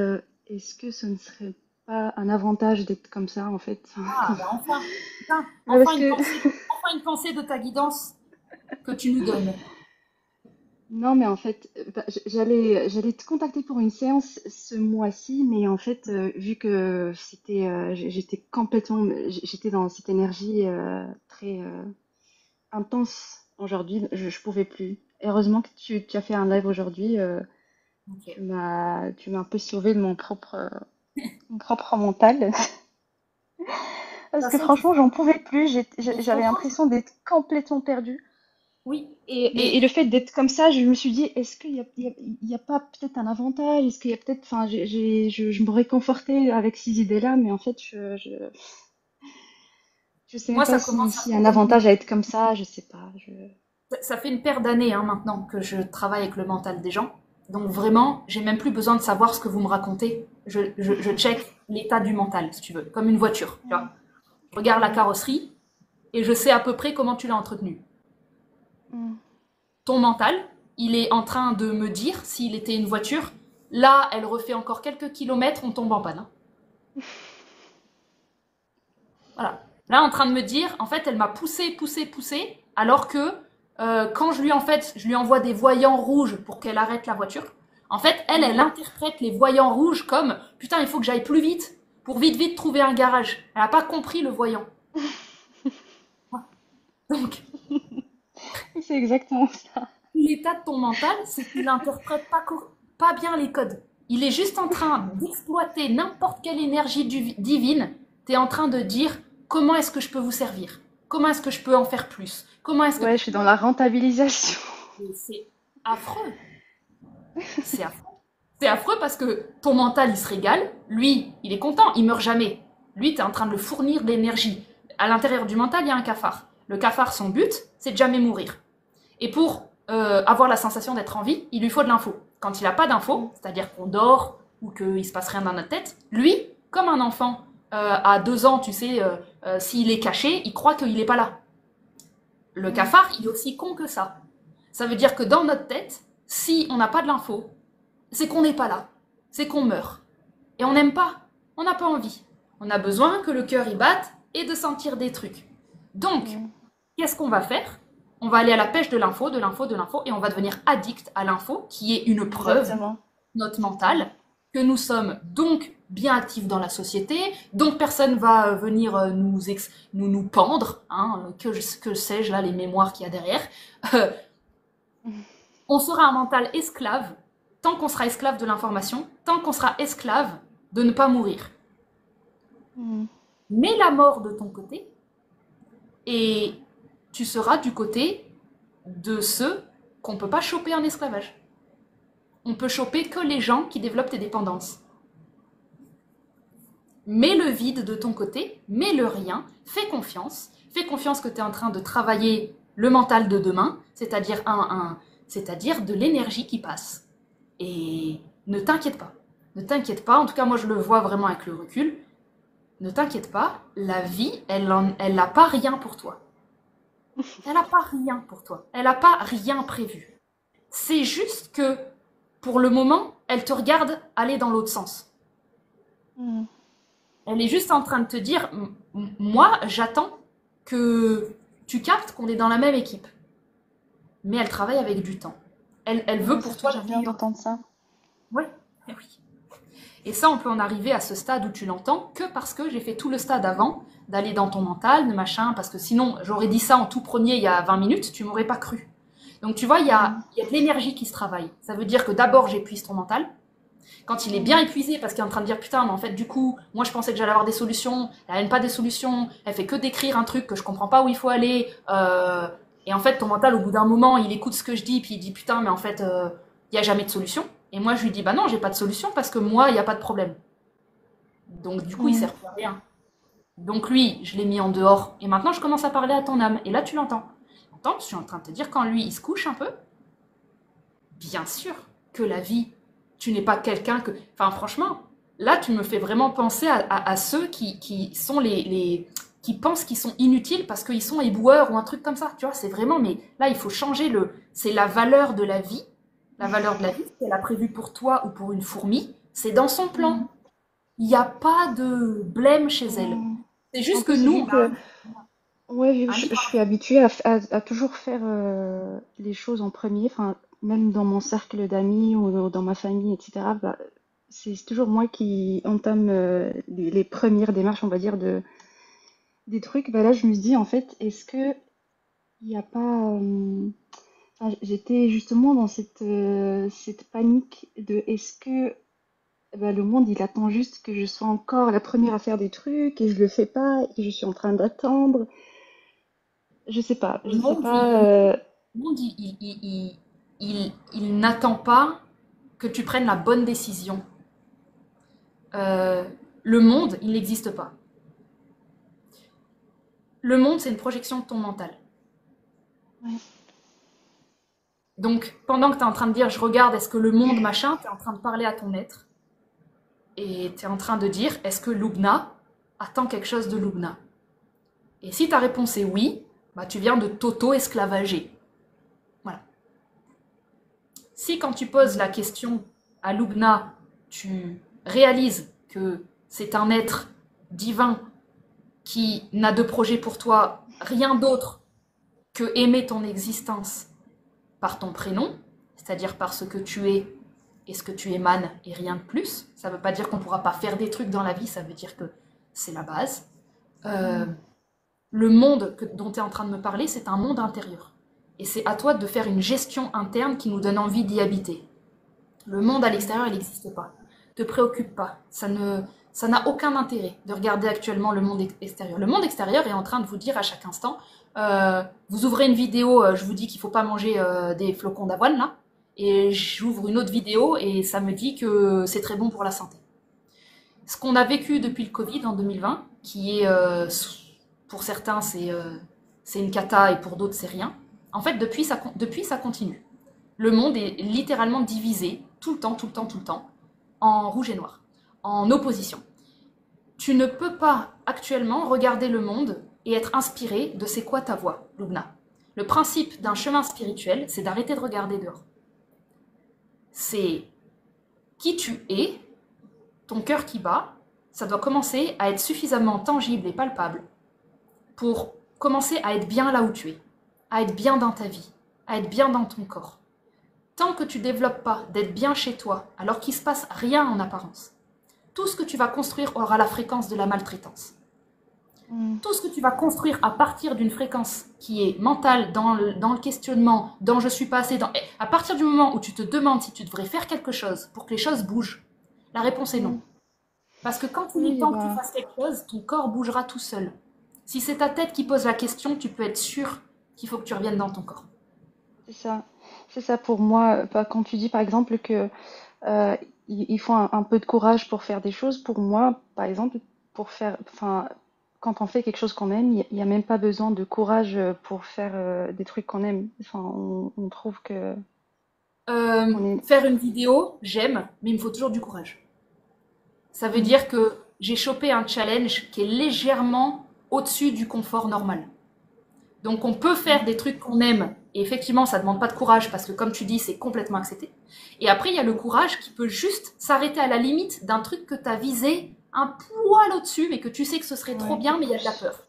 est-ce que ce ne serait pas un avantage d'être comme ça, en fait? Ah, bah enfin, putain, Ouais, parce que enfin une pensée de ta guidance que tu nous donnes. non, mais en fait, bah, j'allais te contacter pour une séance ce mois-ci, mais en fait, vu que j'étais complètement, j'étais dans cette énergie très intense aujourd'hui, je pouvais plus. Heureusement que tu as fait un live aujourd'hui, Ok. tu m'as un peu sauvé de mon propre mental, De parce toute que façon, tu franchement, sais, j'en pouvais plus. mais je J'avais comprends. l'impression d'être complètement perdue. Oui, Et mais le fait d'être comme ça, je me suis dit, est-ce qu'il y a pas peut-être un avantage? Est-ce qu'il y a peut-être, enfin, je me réconfortais avec ces idées-là, mais en fait, je sais même moi, pas ça si, commence à s'il y a un faire une... avantage à être comme ça, je sais pas. Ça fait une paire d'années hein, maintenant que je travaille avec le mental des gens. Donc vraiment, j'ai même plus besoin de savoir ce que vous me racontez. Je check l'état du mental, si tu veux, comme une voiture. Tu vois. Mm, Je regarde la mm, carrosserie et je sais à peu près comment tu l'as entretenue. mm. Ton mental, il est en train de me dire, s'il était une voiture, là, elle refait encore quelques kilomètres, on tombe en panne. Hein. Voilà. Là, en train de me dire, en fait, elle m'a poussé, alors que quand je lui envoie des voyants rouges pour qu'elle arrête la voiture, en fait, elle Mm. interprète les voyants rouges comme putain, il faut que j'aille plus vite pour vite trouver un garage. Elle n'a pas compris le voyant. Donc, C'est exactement ça. l'état de ton mental, c'est qu'il n'interprète pas bien les codes. Il est juste en train d'exploiter n'importe quelle énergie divine. Tu es en train de dire comment est-ce que je peux vous servir. Comment est-ce que je peux en faire plus. Comment est-ce que... Ouais, je suis dans la rentabilisation. C'est affreux. C'est affreux. C'est affreux parce que ton mental, il se régale. Lui, il est content, il meurt jamais. Lui, tu es en train de le fournir de l'énergie. À l'intérieur du mental, il y a un cafard. Le cafard, son but, c'est de jamais mourir. Et pour avoir la sensation d'être en vie, il lui faut de l'info. Quand il n'a pas d'info, Mm, c'est-à-dire qu'on dort ou qu'il ne se passe rien dans notre tête, lui, comme un enfant à 2 ans, tu sais, s'il est caché, il croit qu'il n'est pas là. Le mm, cafard, il est aussi con que ça. Ça veut dire que dans notre tête, si on n'a pas de l'info, c'est qu'on n'est pas là, c'est qu'on meurt. Et on n'aime pas, on n'a pas envie. On a besoin que le cœur y batte et de sentir des trucs. Donc, mm. qu'est-ce qu'on va faire? On va aller à la pêche de l'info, et on va devenir addict à l'info, qui est une preuve, Exactement. notre Exactement. mental, que nous sommes donc bien actifs dans la société, donc personne va venir nous pendre, hein, que sais-je là, les mémoires qu'il y a derrière. Euh, Mm, on sera un mental esclave, tant qu'on sera esclave de l'information, tant qu'on sera esclave de ne pas mourir. mm, Mets la mort de ton côté, et tu seras du côté de ceux qu'on ne peut pas choper en esclavage. On peut choper que les gens qui développent des dépendances. Mets le vide de ton côté, mets le rien, fais confiance que tu es en train de travailler le mental de demain, c'est-à-dire de l'énergie qui passe. Et ne t'inquiète pas. Ne t'inquiète pas, en tout cas moi je le vois vraiment avec le recul, ne t'inquiète pas, la vie, elle n'a pas rien pour toi. Elle n'a pas rien pour toi. Elle n'a pas rien prévu. C'est juste que, pour le moment, elle te regarde aller dans l'autre sens. mm. Elle est juste en train de te dire, moi, j'attends que tu captes qu'on est dans la même équipe. Mais elle travaille avec du temps. Elle veut Ouais, ça pour fait toi du le bien meilleur. d'entendre ça. Oui, oui. Et ça, on peut en arriver à ce stade où tu l'entends que parce que j'ai fait tout le stade avant, d'aller dans ton mental, de machin, parce que sinon, j'aurais dit ça en tout premier il y a 20 minutes, tu m'aurais pas cru. Donc tu vois, Mm, il y a de l'énergie qui se travaille. Ça veut dire que d'abord, j'épuise ton mental. Quand il est bien mm, épuisé, parce qu'il est en train de dire putain, mais en fait, du coup, moi je pensais que j'allais avoir des solutions, elle n'a même pas des solutions, elle fait que d'écrire un truc que je comprends pas où il faut aller. Et en fait, ton mental, au bout d'un moment, il écoute ce que je dis, puis il dit putain, mais en fait, il n'y a jamais de solution. Et moi, je lui dis bah non, j'ai pas de solution parce que moi, il n'y a pas de problème. Donc du coup, il mm. sert plus à rien. Donc lui, je l'ai mis en dehors. Et maintenant, je commence à parler à ton âme. Et là, tu l'entends. Entends, je suis en train de te dire, quand lui, il se couche un peu, bien sûr que la vie, tu n'es pas quelqu'un que... Enfin, franchement, là, tu me fais vraiment penser à ceux qui sont qui pensent qu'ils sont inutiles parce qu'ils sont éboueurs ou un truc comme ça. Tu vois, c'est vraiment... Mais là, il faut changer le... C'est la valeur de la vie. La valeur de la vie, ce qu'elle a prévu pour toi ou pour une fourmi, c'est dans son Mm, plan. Il n'y a pas de blême chez elle. mm. C'est En juste que plus, nous, vu on a que ouais, vu que un je libre. suis habituée à toujours faire les choses en premier, enfin, même dans mon cercle d'amis ou dans ma famille, etc., bah, c'est toujours moi qui entame les premières démarches, on va dire, des trucs. Bah là, je me dis, en fait, est-ce que il n'y a pas... enfin, j'étais justement dans cette panique de est-ce que bah, le monde, il attend juste que je sois encore la première à faire des trucs et je le fais pas et je suis en train d'attendre. Je sais pas, je Le sais monde, pas. il Le monde, il n'attend pas que tu prennes la bonne décision. Euh, le monde, il n'existe pas. Le monde, c'est une projection de ton mental. Ouais. Donc, pendant que tu es en train de dire, je regarde, est-ce que le monde, machin, tu es en train de parler à ton être. Et tu es en train de dire, est-ce que Lubna attend quelque chose de Lubna? Et si ta réponse est oui, bah, tu viens de t'auto-esclavager. Voilà. Si quand tu poses la question à Lubna, tu réalises que c'est un être divin qui n'a de projet pour toi rien d'autre que aimer ton existence par ton prénom, c'est-à-dire par ce que tu es et ce que tu émanes et rien de plus. Ça ne veut pas dire qu'on ne pourra pas faire des trucs dans la vie, ça veut dire que c'est la base. Euh, Mm. le monde dont tu es en train de me parler, c'est un monde intérieur. Et c'est à toi de faire une gestion interne qui nous donne envie d'y habiter. Le monde à Mm. l'extérieur, il n'existe pas. Ne te préoccupe pas. Ça n'a aucun intérêt de regarder actuellement le monde extérieur. Le monde extérieur est en train de vous dire à chaque instant, vous ouvrez une vidéo, je vous dis qu'il ne faut pas manger des flocons d'avoine là, et j'ouvre une autre vidéo et ça me dit que c'est très bon pour la santé. Ce qu'on a vécu depuis le Covid en 2020, qui est pour certains c'est une cata et pour d'autres c'est rien. En fait, depuis ça continue. Le monde est littéralement divisé tout le temps, tout le temps, tout le temps, en rouge et noir, en opposition. Tu ne peux pas actuellement regarder le monde et être inspiré de c'est quoi ta voix, Lubna. Le principe d'un chemin spirituel, c'est d'arrêter de regarder dehors. C'est qui tu es, ton cœur qui bat, ça doit commencer à être suffisamment tangible et palpable pour commencer à être bien là où tu es, à être bien dans ta vie, à être bien dans ton corps. Tant que tu ne développes pas d'être bien chez toi, alors qu'il ne se passe rien en apparence, tout ce que tu vas construire aura la fréquence de la maltraitance. Mm. Tout ce que tu vas construire à partir d'une fréquence qui est mentale, dans le questionnement, dans je suis pas assez, à partir du moment où tu te demandes si tu devrais faire quelque chose pour que les choses bougent, la réponse est non. Mm. Parce que quand il est Oui, temps que tu bah, fasses quelque chose, ton corps bougera tout seul. Si c'est ta tête qui pose la question, tu peux être sûr qu'il faut que tu reviennes dans ton corps. c'est ça. C'est ça pour moi. Bah, quand tu dis par exemple que euh, il faut un peu de courage pour faire des choses, pour moi, par exemple, pour faire, enfin, quand on fait quelque chose qu'on aime, il y a même pas besoin de courage pour faire des trucs qu'on aime. Enfin, on trouve que on est. Faire une vidéo, j'aime, mais il me faut toujours du courage. Ça veut Mm. dire que j'ai chopé un challenge qui est légèrement au-dessus du confort normal. Donc on peut faire des trucs qu'on aime, et effectivement ça ne demande pas de courage parce que comme tu dis c'est complètement accepté. Et après il y a le courage qui peut juste s'arrêter à la limite d'un truc que tu as visé un poil au-dessus mais que tu sais que ce serait trop Ouais. bien mais il y a de la peur.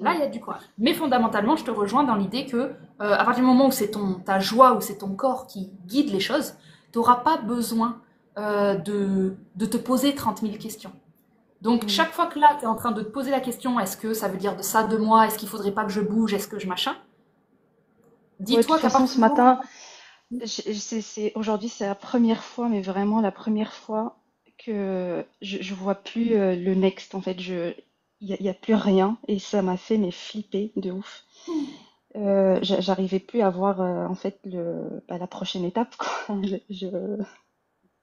Là il Mm. y a du courage. Mais fondamentalement je te rejoins dans l'idée que à partir du moment où c'est ta joie ou c'est ton corps qui guide les choses, tu n'auras pas besoin de te poser 30 000 questions. Donc Mm. chaque fois que là, tu es en train de te poser la question, est-ce que ça veut dire de ça de moi, est-ce qu'il faudrait pas que je bouge, est-ce que je machin, Ouais, de toute dis-toi qu'à façon, partir ce du moment matin, aujourd'hui, c'est la première fois, mais vraiment la première fois que je vois plus le next. En fait, y a plus rien et ça m'a fait mais flipper de ouf. J'arrivais plus à voir en fait la prochaine étape, quoi. il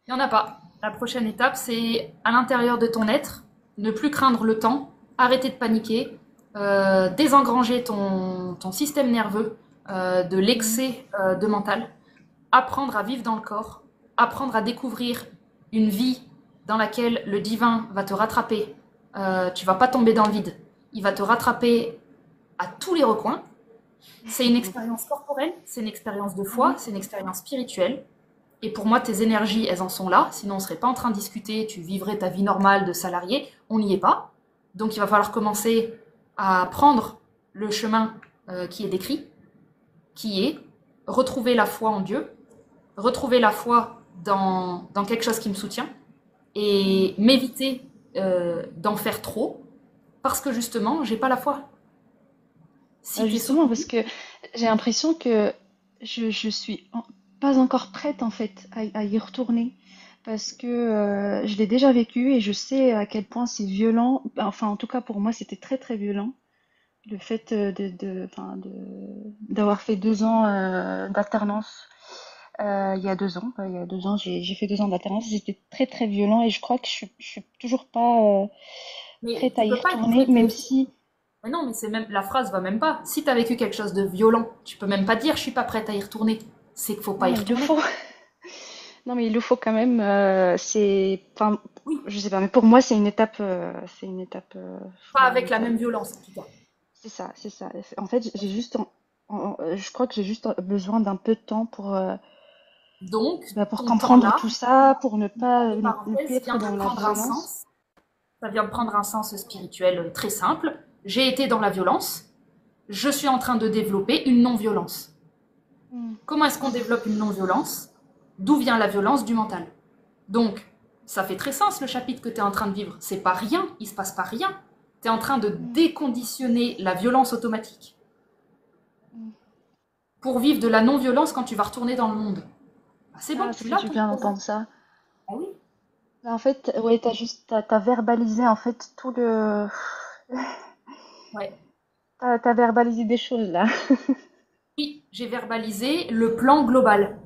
n'y en a pas. La prochaine étape, c'est à l'intérieur de ton être, ne plus craindre le temps, arrêter de paniquer, désengranger ton système nerveux de Mm. l'excès de mental, apprendre à vivre dans le corps, apprendre à découvrir une vie dans laquelle le divin va te rattraper. Tu vas pas tomber dans le vide. Il va te rattraper à tous les recoins. C'est une expérience corporelle, c'est une expérience de foi, Mhm. c'est une expérience spirituelle. Et pour moi, tes énergies, elles en sont là. Sinon, on ne serait pas en train de discuter. Tu vivrais ta vie normale de salarié. On n'y est pas. Donc, il va falloir commencer à prendre le chemin qui est décrit, qui est retrouver la foi en Dieu, retrouver la foi dans quelque chose qui me soutient Mm. et m'éviter d'en faire trop parce que justement, j'ai pas la foi. Si tu es Justement, soutenu, parce que j'ai l'impression que je suis pas encore prête en fait à y retourner. Parce que je l'ai déjà vécu et je sais à quel point c'est violent. Enfin, en tout cas pour moi, c'était très très violent. le fait d'avoir fait 2 ans d'alternance il y a 2 ans. Il y a 2 ans, j'ai fait 2 ans d'alternance. C'était très très violent et je crois que je suis toujours pas Mais prête à tu y peux pas être retourner, prête à même y... si Mais non, mais c'est même la phrase va même pas. Si tu as vécu quelque chose de violent, tu peux même pas dire je suis pas prête à y retourner. C'est qu'il faut pas non y mais il le retourner. faut. Non mais il le faut quand même. Enfin, Oui, je sais pas, mais pour moi c'est une étape. pas avec la fondamentale. même violence en tout cas. C'est ça, c'est ça. En fait, j'ai juste, je crois que j'ai juste besoin d'un peu de temps Donc, pour ton temps comprendre là, tout ça, pour entre ne plus parenthèses, vient être de dans la prendre un violence. sens. Ça vient de prendre un sens spirituel très simple. J'ai été dans la violence. Je suis en train de développer une non-violence. Mm. Comment est-ce qu'on développe une non-violence? D'où vient la violence? Du mental. Donc, ça fait très sens le chapitre que tu es en train de vivre. C'est pas rien, il se passe pas rien. Tu es en train de Mm. déconditionner la violence automatique Mm. pour vivre de la non-violence quand tu vas retourner dans le monde. Bah, c'est bon, Ah, ça tu fait l'as du ton bien projet. d'entendre ça. Ah oui. Bah, en fait, ouais, t'as verbalisé en fait tout le, Ouais. t'as verbalisé des choses là. Oui, j'ai verbalisé le plan global.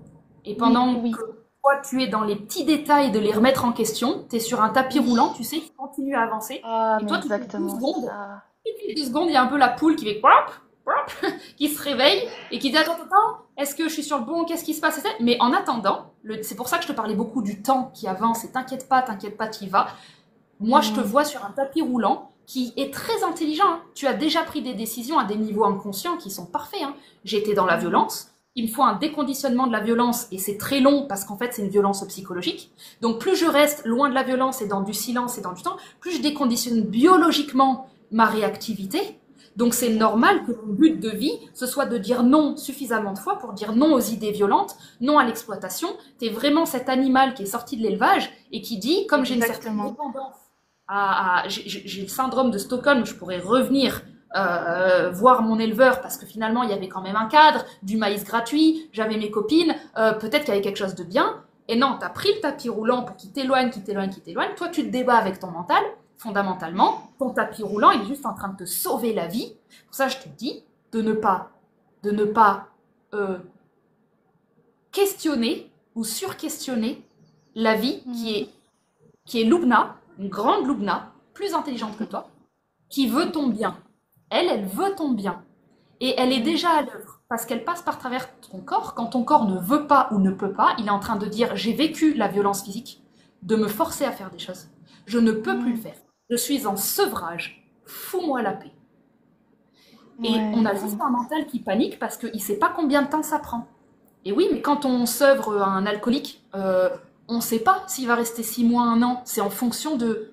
Et Oui, pendant oui, que toi, tu es dans les petits détails de les remettre en question, tu es sur un tapis oui. roulant, tu sais, tu continues à avancer. Ah, Et mais toi, toutes les deux exactement secondes, ça. toutes les 2 secondes, il y a un peu la poule qui fait plop, plop, qui se réveille et qui dit attends, attends, est-ce que je suis sur le bon, qu'est-ce qui se passe? Mais en attendant, c'est pour ça que je te parlais beaucoup du temps qui avance et t'inquiète pas, t'y vas. Moi, je te Mm. vois sur un tapis roulant qui est très intelligent, hein. Tu as déjà pris des décisions à des niveaux inconscients qui sont parfaits, hein. J'ai été dans la Mm. violence. Il me faut un déconditionnement de la violence et c'est très long parce qu'en fait c'est une violence psychologique. Donc plus je reste loin de la violence et dans du silence et dans du temps, plus je déconditionne biologiquement ma réactivité. Donc c'est normal Exactement. que mon but de vie, ce soit de dire non suffisamment de fois pour dire non aux idées violentes, non à l'exploitation. T'es vraiment cet animal qui est sorti de l'élevage et qui dit, comme j'ai une certaine Exactement. dépendance j'ai le syndrome de Stockholm, je pourrais revenir voir mon éleveur parce que finalement il y avait quand même un cadre, du maïs gratuit, j'avais mes copines, peut-être qu'il y avait quelque chose de bien. Et non, t'as pris le tapis roulant pour qu'il t'éloigne, qu'il t'éloigne, qu'il t'éloigne. Toi, tu te débats avec ton mental. Fondamentalement, ton tapis roulant, il est juste en train de te sauver la vie. Pour ça, je te dis de ne pas questionner ou surquestionner la vie Mm. qui est Lubna, une grande Lubna, plus intelligente que toi, qui veut ton bien. Elle veut ton bien. Et elle est Mm. déjà à l'œuvre, parce qu'elle passe par travers ton corps. Quand ton corps ne veut pas ou ne peut pas, il est en train de dire, j'ai vécu la violence physique, de me forcer à faire des choses. Je ne peux plus le Mm. faire. Je suis en sevrage. Fous-moi la paix. Et on Ouais, a juste un mental qui panique parce qu'il ne sait pas combien de temps ça prend. Et oui, mais quand on sevre un alcoolique, on ne sait pas s'il va rester 6 mois, un an. C'est en fonction de,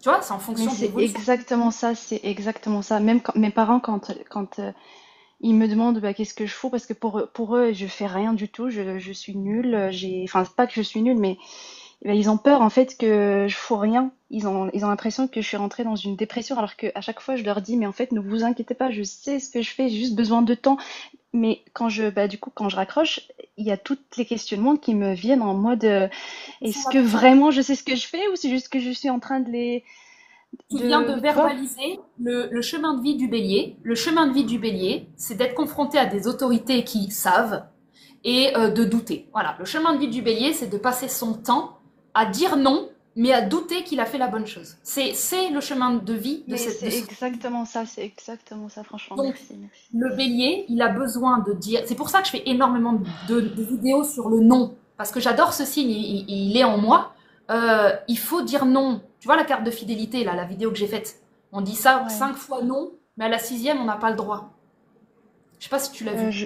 tu vois, c'est en mais fonction de c'est l'évolution. exactement ça, c'est exactement ça. Même quand, mes parents, quand ils me demandent bah, qu'est-ce que je fous, parce que pour eux, je fais rien du tout, je suis nulle, enfin, c'est pas que je suis nulle, mais bah, ils ont peur en fait que je fous rien. Ils ont l'impression que je suis rentrée dans une dépression, alors que à chaque fois, je leur dis, mais en fait, ne vous inquiétez pas, je sais ce que je fais, j'ai juste besoin de temps. Mais du coup, quand je raccroche, il y a tous les questionnements qui me viennent en mode, est-ce La que personne. vraiment je sais ce que je fais ou c'est juste que je suis en train Tu viens de tu vois? verbaliser le chemin de vie du bélier. Le chemin de vie du bélier, c'est d'être confronté à des autorités qui savent et de douter. Voilà, le chemin de vie du bélier, c'est de passer son temps à dire non, mais à douter qu'il a fait la bonne chose. C'est le chemin de vie de Mais cette... De ce... c'est exactement ça, franchement, Donc, merci, merci. le bélier, il a besoin de dire... C'est pour ça que je fais énormément de vidéos sur le non. Parce que j'adore ce signe, il est en moi. Il faut dire non. Tu vois la carte de fidélité, là, la vidéo que j'ai faite. On dit ça Ouais. 5 fois non, mais à la 6e, on n'a pas le droit. Je sais pas si tu l'as vu. Je...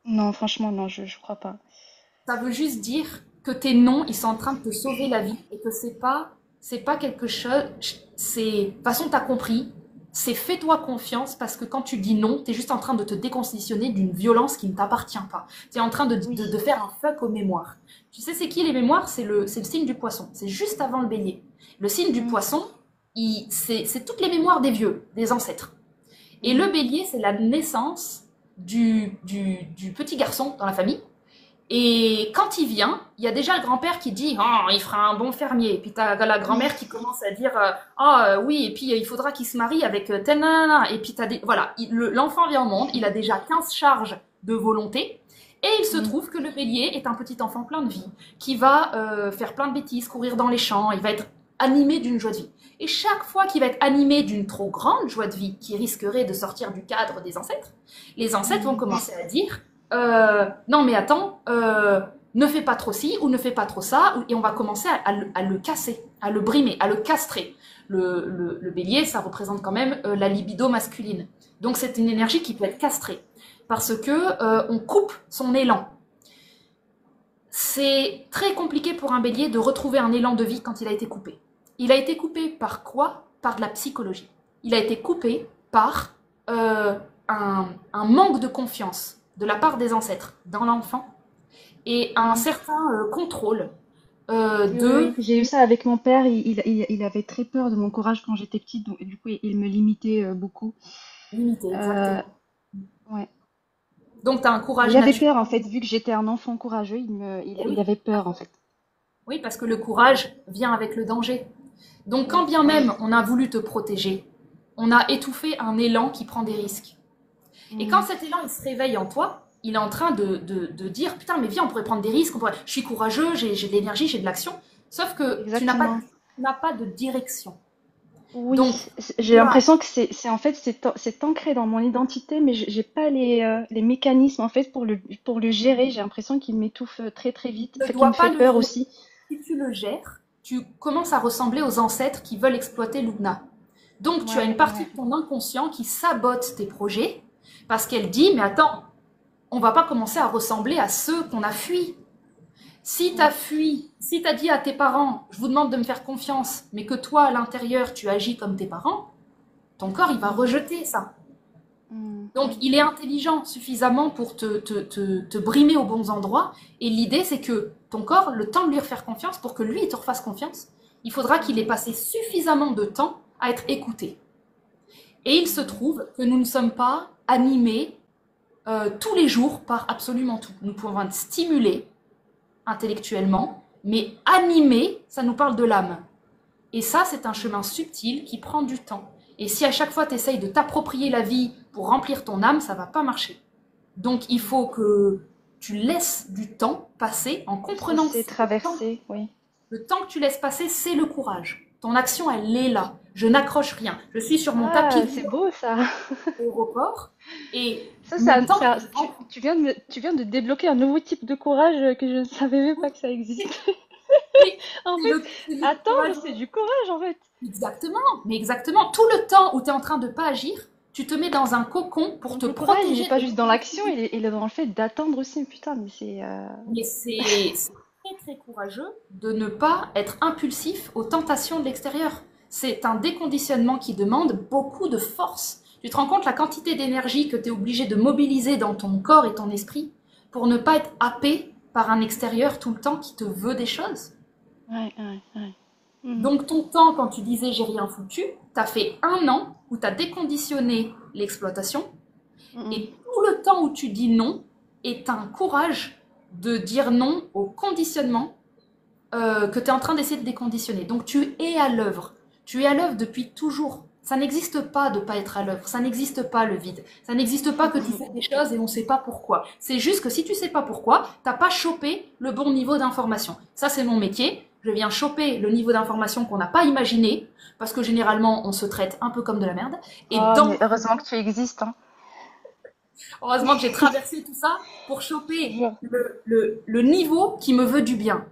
Non, franchement, non, je crois pas. Ça veut juste dire que tes noms, ils sont en train de te sauver la vie et que c'est pas quelque chose, c'est, de toute façon, t'as compris, c'est fais-toi confiance parce que quand tu dis non, t'es juste en train de te déconditionner d'une violence qui ne t'appartient pas. T'es en train Oui. de faire un fuck aux mémoires. Tu sais, c'est qui les mémoires? C'est le signe du poisson. C'est juste avant le bélier. Le signe du Mm, poisson, c'est toutes les mémoires des vieux, des ancêtres. Et mm, le bélier, c'est la naissance du petit garçon dans la famille Et quand il vient, il y a déjà le grand-père qui dit oh, il fera un bon fermier. Et puis tu as la grand-mère qui commence à dire oui, et puis il faudra qu'il se marie avec tel nanana. Et puis voilà, l'enfant vient au monde, il a déjà 15 charges de volonté. Et il se Mm. trouve que le bélier est un petit enfant plein de vie, qui va faire plein de bêtises, courir dans les champs, il va être animé d'une joie de vie. Et chaque fois qu'il va être animé d'une trop grande joie de vie, qui risquerait de sortir du cadre des ancêtres, les ancêtres vont Mm. commencer à dire non mais attends, ne fais pas trop ci ou ne fais pas trop ça, et on va commencer à le casser, à le brimer, à le castrer. Le bélier, ça représente quand même la libido masculine. Donc c'est une énergie qui peut être castrée parce que on coupe son élan. C'est très compliqué pour un bélier de retrouver un élan de vie quand il a été coupé. Il a été coupé par quoi? Par de la psychologie. Il a été coupé par un manque de confiance de la part des ancêtres dans l'enfant et un Mm. certain contrôle Oui, de oui, j'ai eu ça avec mon père. Il avait très peur de mon courage quand j'étais petite, donc du coup, il me limitait beaucoup. limiter, Euh, exactement. ouais. Donc tu as un Il courage avait naturel. peur en fait, vu que j'étais un enfant courageux, il Oui. avait peur en fait. Oui, parce que le courage vient avec le danger. Donc quand Oui, bien oui. même on a voulu te protéger, on a étouffé un élan qui prend des risques. Et quand Mm. cet élan il se réveille en toi, il est en train de dire putain mais viens on pourrait prendre des risques, je suis courageux, j'ai de l'énergie, j'ai de l'action. Sauf que Exactement. tu n'as pas de direction. Oui, Donc j'ai tu as l'impression que c'est en fait c'est ancré dans mon identité, mais j'ai pas les mécanismes en fait pour le gérer. J'ai l'impression qu'il m'étouffe très très vite, ne enfin, qu'il me dois pas fait le peur gérer. aussi. Si tu le gères, tu commences à ressembler aux ancêtres qui veulent exploiter Luna. Donc tu as Ouais, une partie ouais. de ton inconscient qui sabote tes projets parce qu'elle dit mais attends, on va pas commencer à ressembler à ceux qu'on a fui. Si tu as Mm. fui, si tu as dit à tes parents je vous demande de me faire confiance, mais que toi à l'intérieur tu agis comme tes parents, ton corps il va Mm. rejeter ça. Mm. Donc, il est intelligent suffisamment pour te brimer aux bons endroits. Et l'idée, c'est que ton corps, le temps de lui refaire confiance, pour que lui, il te refasse confiance, il faudra qu'il ait Mm. passé suffisamment de temps à être écouté. Et il se Mm. trouve que nous ne sommes pas animés tous les jours par absolument tout. Nous pouvons être stimulés intellectuellement, mais animés, ça nous parle de l'âme. Et ça, c'est un chemin subtil qui prend du temps. Et si à chaque fois tu essayes de t'approprier la vie pour remplir ton âme, ça va pas marcher. Donc il faut que tu laisses du temps passer en comprenant que Laisser traverser, oui. le temps que tu laisses passer, c'est le courage. Ton action, elle est là. Je n'accroche rien. Je suis sur mon tapis Ah, c'est roulant beau ça. au aéroport et Ça, mon temps tu viens de débloquer un nouveau type de courage que je ne savais même pas que ça existait. En fait, c'est le attendre, courage. c'est du courage en fait. Exactement, mais exactement. Tout le temps où tu es en train de pas agir, tu te mets dans un cocon pour Donc te le courage, il est protéger pas de juste dans l'action, il est dans le fait d'attendre aussi. Putain, mais c'est Mais c'est très très courageux de ne pas être impulsif aux tentations de l'extérieur. C'est un déconditionnement qui demande beaucoup de force. Tu te rends compte la quantité d'énergie que tu es obligé de mobiliser dans ton corps et ton esprit pour ne pas être happé par un extérieur tout le temps qui te veut des choses. ouais, ouais, ouais. Mhm. Donc ton temps, quand tu disais j'ai rien foutu, tu as fait un an où tu as déconditionné l'exploitation Mhm. et tout le temps où tu dis non est un courage de dire non au conditionnement que tu es en train d'essayer de déconditionner. Donc tu es à l'œuvre. Tu es à l'œuvre depuis toujours. Ça n'existe pas de ne pas être à l'œuvre. Ça n'existe pas le vide. Ça n'existe pas que tu fais des choses et on ne sait pas pourquoi. C'est juste que si tu ne sais pas pourquoi, tu n'as pas chopé le bon niveau d'information. Ça, c'est mon métier. Je viens choper le niveau d'information qu'on n'a pas imaginé, parce que généralement, on se traite un peu comme de la merde. Et Oh, dans mais heureusement que tu existes, hein. Heureusement que j'ai traversé tout ça pour Je te choper jure. le niveau qui me veut du bien.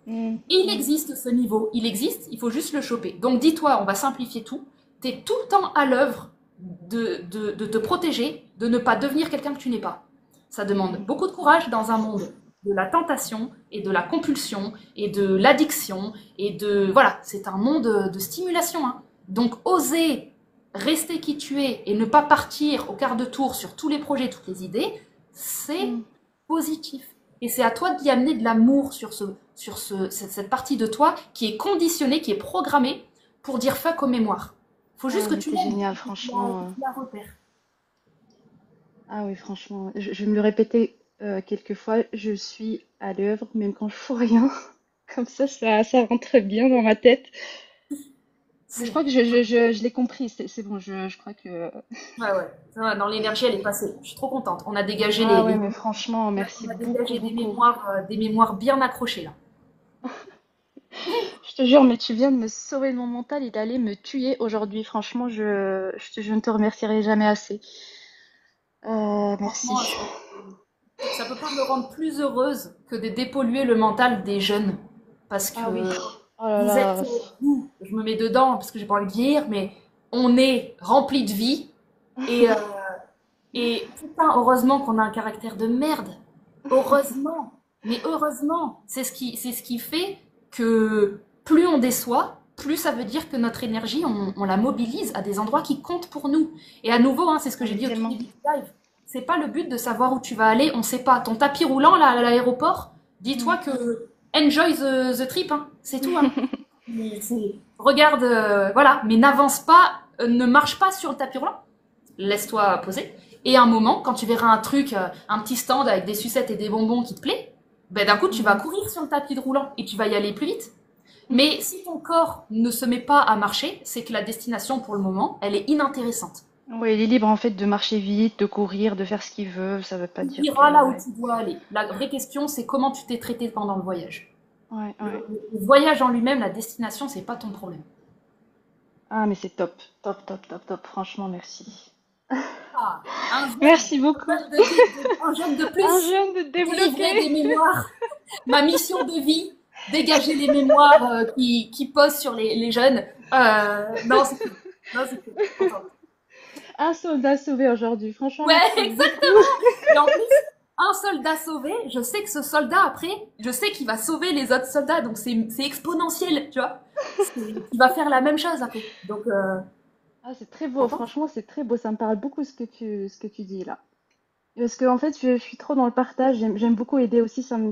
Mhm. Il Mhm. existe ce niveau, il existe, il faut juste le choper. Donc dis-toi, on va simplifier tout. Tu es tout le temps à l'œuvre de te protéger, de ne pas devenir quelqu'un que tu n'es pas. Ça demande Mhm. beaucoup de courage dans un monde de la tentation et de la compulsion et de l'addiction et de... Voilà, c'est un monde de stimulation. Hein. Donc oser rester qui tu es et ne pas partir au quart de tour sur tous les projets, toutes les idées, c'est Mhm. positif. Et c'est à toi d'y amener de l'amour cette partie de toi qui est conditionnée, qui est programmée pour dire fuck aux mémoires. Il faut juste Ah, que mais tu t'es l'aimes, génial, que franchement. tu la repères. Ah oui, franchement, je vais me le répéter quelquefois, je suis à l'œuvre, même quand je fous rien. Comme ça rentre bien dans ma tête. Mais je C'est- crois que je l'ai compris. C'est bon, je crois que... Ouais, ouais. Ça va, dans l'énergie, elle est passée. Je suis trop contente. On a dégagé Ah ouais, mais franchement, merci on a beaucoup, dégagé beaucoup. des mémoires bien accrochées là. Je te jure, mais tu viens de me sauver de mon mental. Il allait me tuer aujourd'hui. Franchement, je ne te remercierai jamais assez. Franchement, Merci. ça peut pas me rendre plus heureuse que de dépolluer le mental des jeunes. Parce Ah oui. que Oh là vous êtes, là. vous, je me mets dedans parce que j'ai pas envie de vieillir, mais on est rempli de vie. Et, putain, heureusement qu'on a un caractère de merde. Heureusement. Mais heureusement. C'est ce qui fait que plus on déçoit, plus ça veut dire que notre énergie, on la mobilise à des endroits qui comptent pour nous. Et à nouveau, hein, c'est ce que Ah j'ai mais dit au tout tellement. début du live. C'est pas le but de savoir où tu vas aller, on sait pas. Ton tapis roulant là, à l'aéroport, dis-toi Mm. que enjoy the trip, hein. C'est tout. Hein. Regarde, voilà, mais n'avance pas, ne marche pas sur le tapis roulant. Laisse-toi poser. Et à un moment, quand tu verras un truc, un petit stand avec des sucettes et des bonbons qui te plaît, ben d'un coup, tu vas Mhm. courir sur le tapis de roulant et tu vas y aller plus vite. Mais si ton corps ne se met pas à marcher, c'est que la destination, pour le moment, elle est inintéressante. Ouais, il est libre en fait de marcher vite, de courir, de faire ce qu'il veut. Ça veut pas Tu dire que... iras là où Ouais, tu dois aller. La vraie question, c'est comment tu t'es traité pendant le voyage. ouais, ouais. Le voyage en lui-même, la destination, c'est pas ton problème. Ah mais c'est top. Top, top, top, top. Franchement, merci. Ah, Merci beaucoup. un jeune de Un plus, jeune de délivrer des débloqué. mémoires. Ma mission de vie, dégager les mémoires qui posent sur les jeunes. Non, c'est cool. Non, c'est cool. Je suis contente. Un soldat sauvé aujourd'hui. Franchement, Ouais, merci beaucoup. exactement. Et en plus, un soldat sauvé, je sais que ce soldat, après, je sais qu'il va sauver les autres soldats. Donc, c'est exponentiel, tu vois. Il va faire la même chose après. Donc, Ah, c'est très beau. contente. Franchement, c'est très beau. Ça me parle beaucoup ce que tu dis là. Parce que en fait, je suis trop dans le partage. J'aime beaucoup aider aussi. Ça me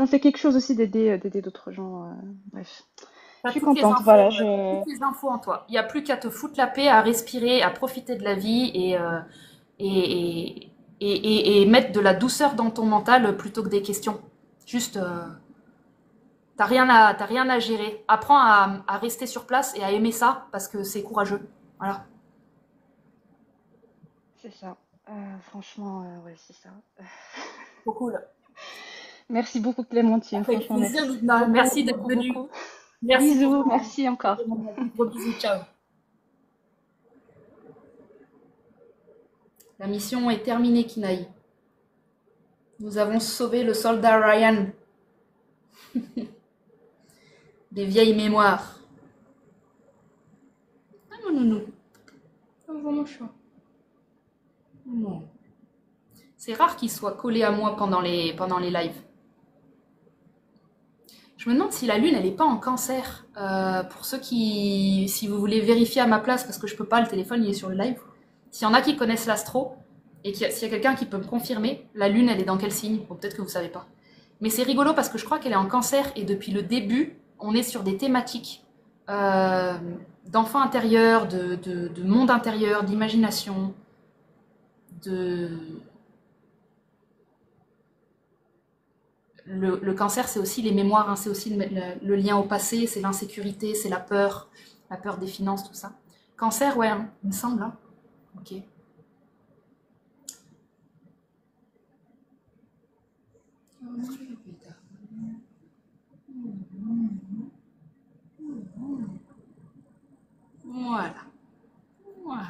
fait quelque chose aussi d'aider d'autres gens. Bref, je T'as suis contente. Voilà, je. toutes les infos en toi. Il n'y a plus qu'à te foutre la paix, à respirer, à profiter de la vie et, et mettre de la douceur dans ton mental plutôt que des questions. Juste, t'as rien à gérer. Apprends à rester sur place et à aimer ça parce que c'est courageux. Voilà. C'est ça. Franchement, ouais, c'est ça. Trop cool. Merci beaucoup, Clémentine. Avec Franchement, plaisir, merci. Lina. Beaucoup, Merci d'être beaucoup, venue. beaucoup. Merci pour Bisous. Merci encore. ton avis. Gros bisous. Ciao. La mission est terminée, Kinaï. Nous avons sauvé le soldat Ryan des vieilles mémoires. Ah non, non, non. C'est vraiment chaud. Non. C'est rare qu'il soit collé à moi pendant les lives. Je me demande si la lune, elle n'est pas en cancer. Pour ceux qui... Si vous voulez vérifier à ma place, parce que je peux pas, le téléphone, il est sur le live. S'il y en a qui connaissent l'astro, et s'il y a quelqu'un qui peut me confirmer, la lune, elle est dans quel signe? Ou peut-être que vous savez pas. Mais c'est rigolo parce que je crois qu'elle est en cancer, et depuis le début, on est sur des thématiques euh, d'enfant intérieur, de monde intérieur, d'imagination, de... Le cancer, c'est aussi les mémoires, hein, c'est aussi le lien au passé, c'est l'insécurité, c'est la peur des finances, tout ça. Cancer, ouais, hein, il me semble. Hein. Ok. Voilà. Voilà.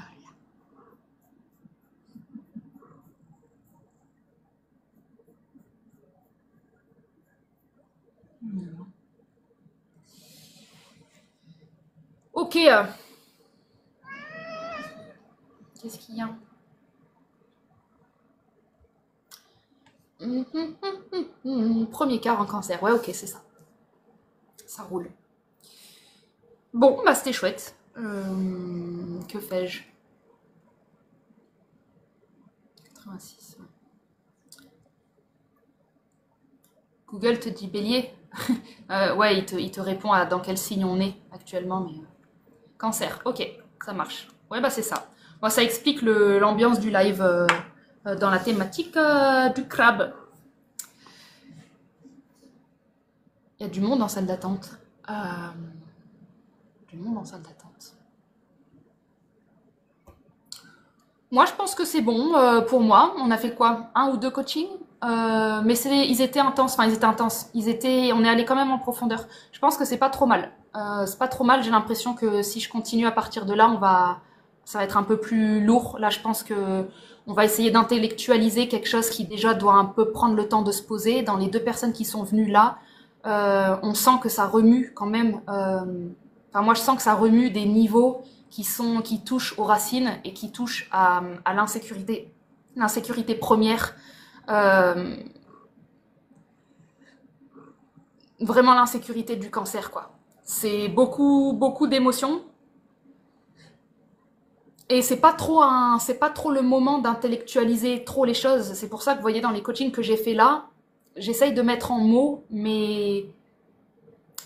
Ok. Qu'est-ce qu'il y a? Premier quart en cancer. Ouais, ok, c'est ça. Ça roule. Bon, bah c'était chouette. Que fais-je? 86. Ouais. Google te dit bélier. Ouais, il te répond à dans quel signe on est actuellement, mais cancer. Ok, ça marche. Ouais, bah c'est ça. Moi, ça explique l'ambiance du live dans la thématique du crabe. Il y a du monde en salle d'attente. Du monde en salle d'attente. Moi, je pense que c'est bon pour moi. On a fait quoi? Un ou deux coachings? Mais ils étaient intenses. Enfin, ils étaient intenses. On est allé quand même en profondeur. Je pense que c'est pas trop mal. C'est pas trop mal. J'ai l'impression que si je continue à partir de là, ça va être un peu plus lourd. Là, je pense que on va essayer d'intellectualiser quelque chose qui déjà doit un peu prendre le temps de se poser. Dans les deux personnes qui sont venues là, on sent que ça remue quand même. Enfin, moi, je sens que ça remue des niveaux qui touchent aux racines et qui touchent à l'insécurité première. Vraiment l'insécurité du cancer, quoi. C'est beaucoup, beaucoup d'émotions. Et c'est pas trop le moment d'intellectualiser trop les choses. C'est pour ça que vous voyez dans les coachings que j'ai fait là, j'essaye de mettre en mots, mais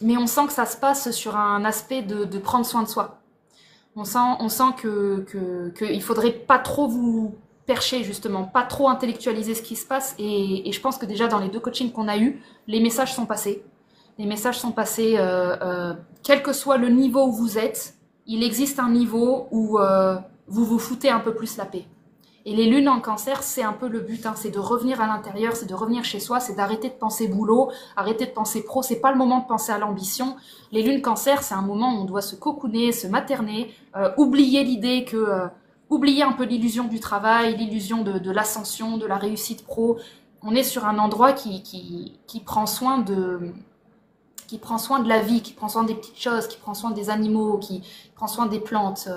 on sent que ça se passe sur un aspect de prendre soin de soi. On sent qu'il faudrait pas trop vous percher, justement, pas trop intellectualiser ce qui se passe. Et je pense que déjà dans les deux coachings qu'on a eus, les messages sont passés. Les messages sont passés, quel que soit le niveau où vous êtes, il existe un niveau où vous vous foutez un peu plus la paix. Et les lunes en cancer, c'est un peu le but, hein, c'est de revenir à l'intérieur, c'est de revenir chez soi, c'est d'arrêter de penser boulot, arrêter de penser pro, c'est pas le moment de penser à l'ambition. Les lunes cancer, c'est un moment où on doit se cocooner, se materner, oublier l'idée oublier un peu l'illusion du travail, l'illusion de l'ascension, de la réussite pro. On est sur un endroit qui prend soin de la vie, qui prend soin des petites choses, qui prend soin des animaux, qui prend soin des plantes.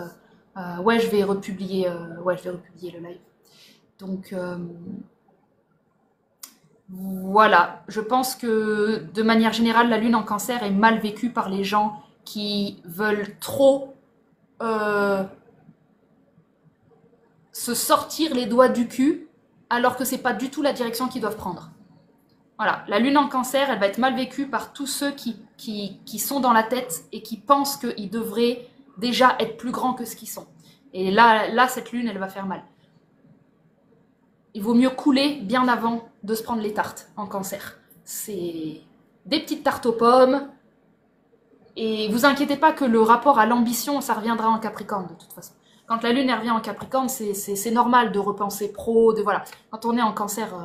Ouais, je vais republier le live. Donc voilà, je pense que de manière générale, la lune en cancer est mal vécue par les gens qui veulent trop se sortir les doigts du cul, alors que c'est pas du tout la direction qu'ils doivent prendre. Voilà, la lune en cancer, elle va être mal vécue par tous ceux qui sont dans la tête et qui pensent qu'ils devraient déjà être plus grands que ce qu'ils sont. Et là, cette lune, elle va faire mal. Il vaut mieux couler bien avant de se prendre les tartes en cancer. C'est des petites tartes aux pommes. Et vous inquiétez pas que le rapport à l'ambition, ça reviendra en Capricorne de toute façon. Quand la lune, elle revient en Capricorne, c'est normal de repenser pro, voilà. Quand on est en cancer...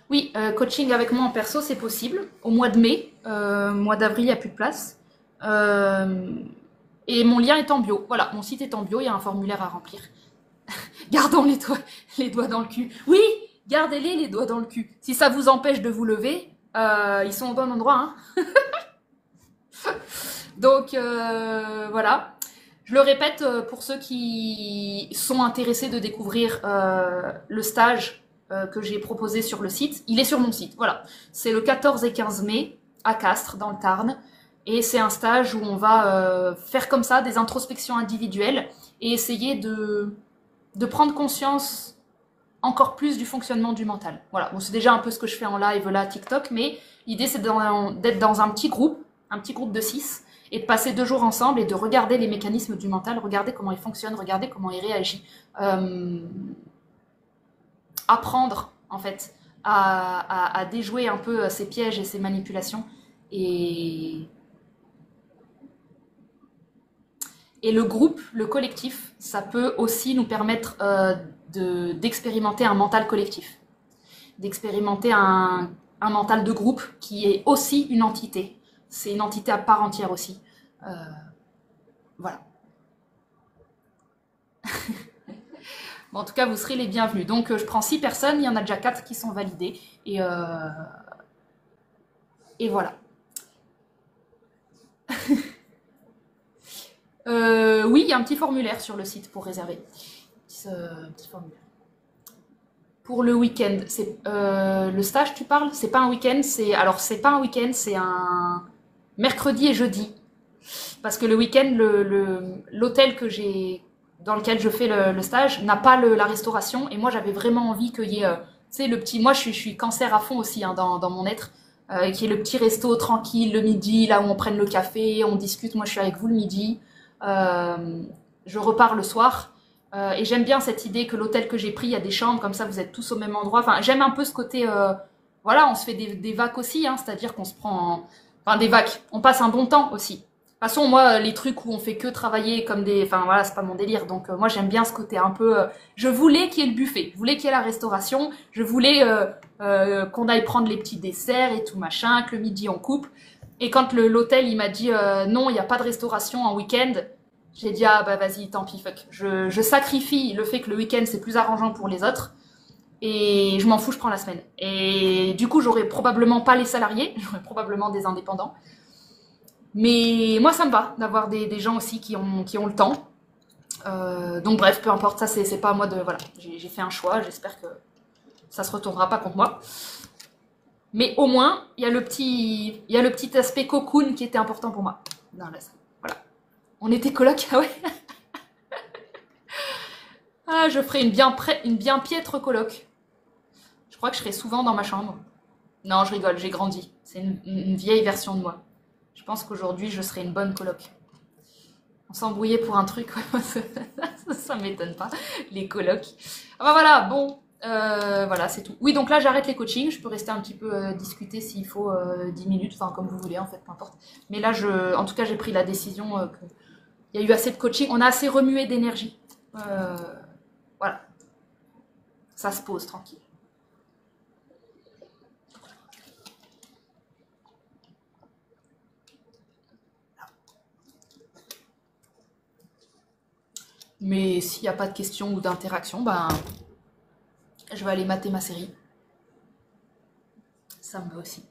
Oui, coaching avec moi en perso, c'est possible. Au mois de mai, mois d'avril, il n'y a plus de place. Et mon lien est en bio. Voilà, mon site est en bio, il y a un formulaire à remplir. Gardons les doigts dans le cul. Oui, gardez-les, les doigts dans le cul. Si ça vous empêche de vous lever, ils sont au bon endroit. Hein. Donc, voilà. Je le répète pour ceux qui sont intéressés de découvrir le stage que j'ai proposé sur le site. Il est sur mon site, voilà. C'est le 14 et 15 mai à Castres, dans le Tarn. Et c'est un stage où on va faire comme ça des introspections individuelles et essayer de prendre conscience encore plus du fonctionnement du mental. Voilà, bon, c'est déjà un peu ce que je fais en live là, TikTok, mais l'idée c'est d'être dans un petit groupe de 6, et de passer 2 jours ensemble et de regarder les mécanismes du mental, regarder comment il fonctionne, regarder comment il réagit. Apprendre, en fait, à déjouer un peu ces pièges et ces manipulations. Et le groupe, le collectif, ça peut aussi nous permettre d'expérimenter un mental collectif, d'expérimenter un mental de groupe qui est aussi une entité. C'est une entité à part entière aussi. Voilà. Bon, en tout cas, vous serez les bienvenus. Donc, je prends 6 personnes, il y en a déjà 4 qui sont validées. Et voilà. Oui, il y a un petit formulaire sur le site pour réserver. Petit formulaire. Pour le week-end, le stage, tu parles? C'est pas un week-end, c'est pas un week-end, c'est un mercredi et jeudi. Parce que le week-end, l'hôtel dans lequel je fais le stage n'a pas la restauration. Et moi, j'avais vraiment envie qu'il y ait, tu sais, le petit. Moi, je suis cancer à fond aussi hein, dans mon être. Qui est le petit resto tranquille le midi, là où on prenne le café, on discute. Moi, je suis avec vous le midi. Je repars le soir. Et j'aime bien cette idée que l'hôtel que j'ai pris, il y a des chambres, comme ça vous êtes tous au même endroit. Enfin, j'aime un peu ce côté, voilà, on se fait des vacs aussi, hein, c'est-à-dire qu'on se prend, enfin des vacs, on passe un bon temps aussi. De toute façon, moi, les trucs où on fait que travailler comme des, enfin voilà, c'est pas mon délire. Donc moi, j'aime bien ce côté un peu. Je voulais qu'il y ait le buffet, je voulais qu'il y ait la restauration, je voulais qu'on aille prendre les petits desserts et tout machin, que le midi on coupe. Et quand l'hôtel il m'a dit non, il n'y a pas de restauration en week-end. J'ai dit, ah bah vas-y, tant pis, fuck. Je sacrifie le fait que le week-end c'est plus arrangeant pour les autres. Et je m'en fous, je prends la semaine. Et du coup, j'aurais probablement pas les salariés, j'aurais probablement des indépendants. Mais moi, ça me va d'avoir des gens aussi qui ont le temps. Donc bref, peu importe, ça c'est pas à moi de... Voilà, j'ai fait un choix, j'espère que ça se retournera pas contre moi. Mais au moins, il y a le petit aspect cocoon qui était important pour moi. Non, là, voilà. On était coloc, ah ouais. Ah, je ferai une bien piètre coloc. Je crois que je serai souvent dans ma chambre. Non, je rigole, j'ai grandi. C'est une vieille version de moi. Je pense qu'aujourd'hui, je serai une bonne coloc. On s'embrouillait pour un truc, ça m'étonne pas, les colocs. Ah bah voilà, bon, voilà, c'est tout. Oui, donc là, j'arrête les coachings. Je peux rester un petit peu discuter s'il faut 10 minutes, enfin, comme vous voulez, en fait, peu importe. Mais là, en tout cas, j'ai pris la décision qu'il y a eu assez de coaching. On a assez remué d'énergie. Voilà. Ça se pose tranquille. Mais s'il n'y a pas de questions ou d'interaction, ben, je vais aller mater ma série. Ça me va aussi.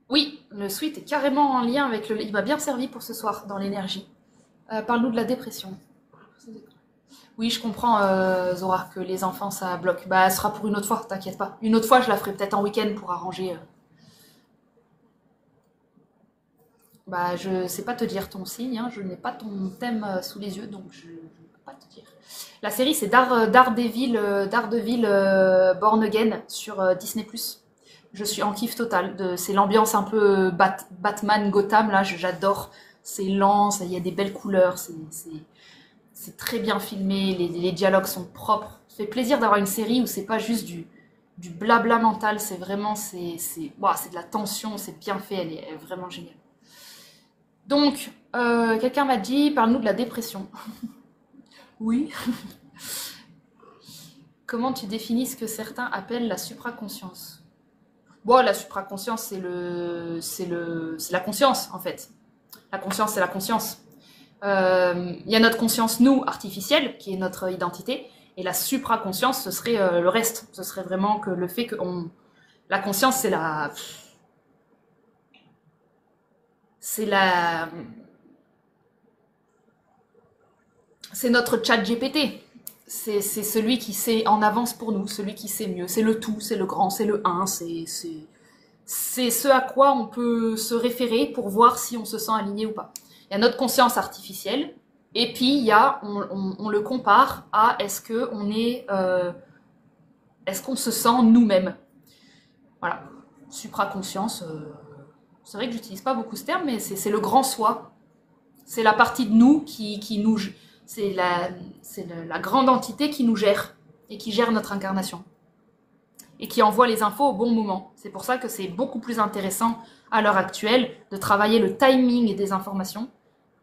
Oui, le sweat est carrément en lien avec le... Il m'a bien servi pour ce soir, dans l'énergie. Parle-nous de la dépression. Oui, je comprends, Zora, que les enfants, ça bloque. Bah, ce sera pour une autre fois, t'inquiète pas. Une autre fois, je la ferai peut-être en week-end pour arranger. Bah, je sais pas te dire ton signe, hein. Je n'ai pas ton thème sous les yeux, donc je ne peux pas te dire. La série, c'est Daredevil, Born Again sur Disney+. Je suis en kiff total. C'est l'ambiance un peu Batman Gotham, là, j'adore. C'est lent, il y a des belles couleurs, c'est très bien filmé, les dialogues sont propres. Ça fait plaisir d'avoir une série où c'est pas juste du blabla mental, c'est vraiment, ouah, c'est de la tension, c'est bien fait, elle est vraiment géniale. Donc, quelqu'un m'a dit, parle-nous de la dépression. Oui. Comment tu définis ce que certains appellent la supraconscience? Bon, la supraconscience, c'est la conscience, en fait. La conscience, c'est la conscience. Il y a notre conscience, nous, artificielle, qui est notre identité, et la supraconscience, ce serait le reste. Ce serait vraiment que le fait que la conscience, c'est notre chat GPT. C'est celui qui sait en avance pour nous, celui qui sait mieux. C'est le tout, c'est le grand, c'est le un, c'est ce à quoi on peut se référer pour voir si on se sent aligné ou pas. Il y a notre conscience artificielle, et puis on le compare à est-ce qu'on se sent nous-mêmes. Voilà. Supraconscience, c'est vrai que j'utilise pas beaucoup ce terme, mais c'est le grand soi. C'est la partie de nous qui nous... C'est la grande entité qui nous gère, et qui gère notre incarnation. Et qui envoie les infos au bon moment. C'est pour ça que c'est beaucoup plus intéressant à l'heure actuelle de travailler le timing des informations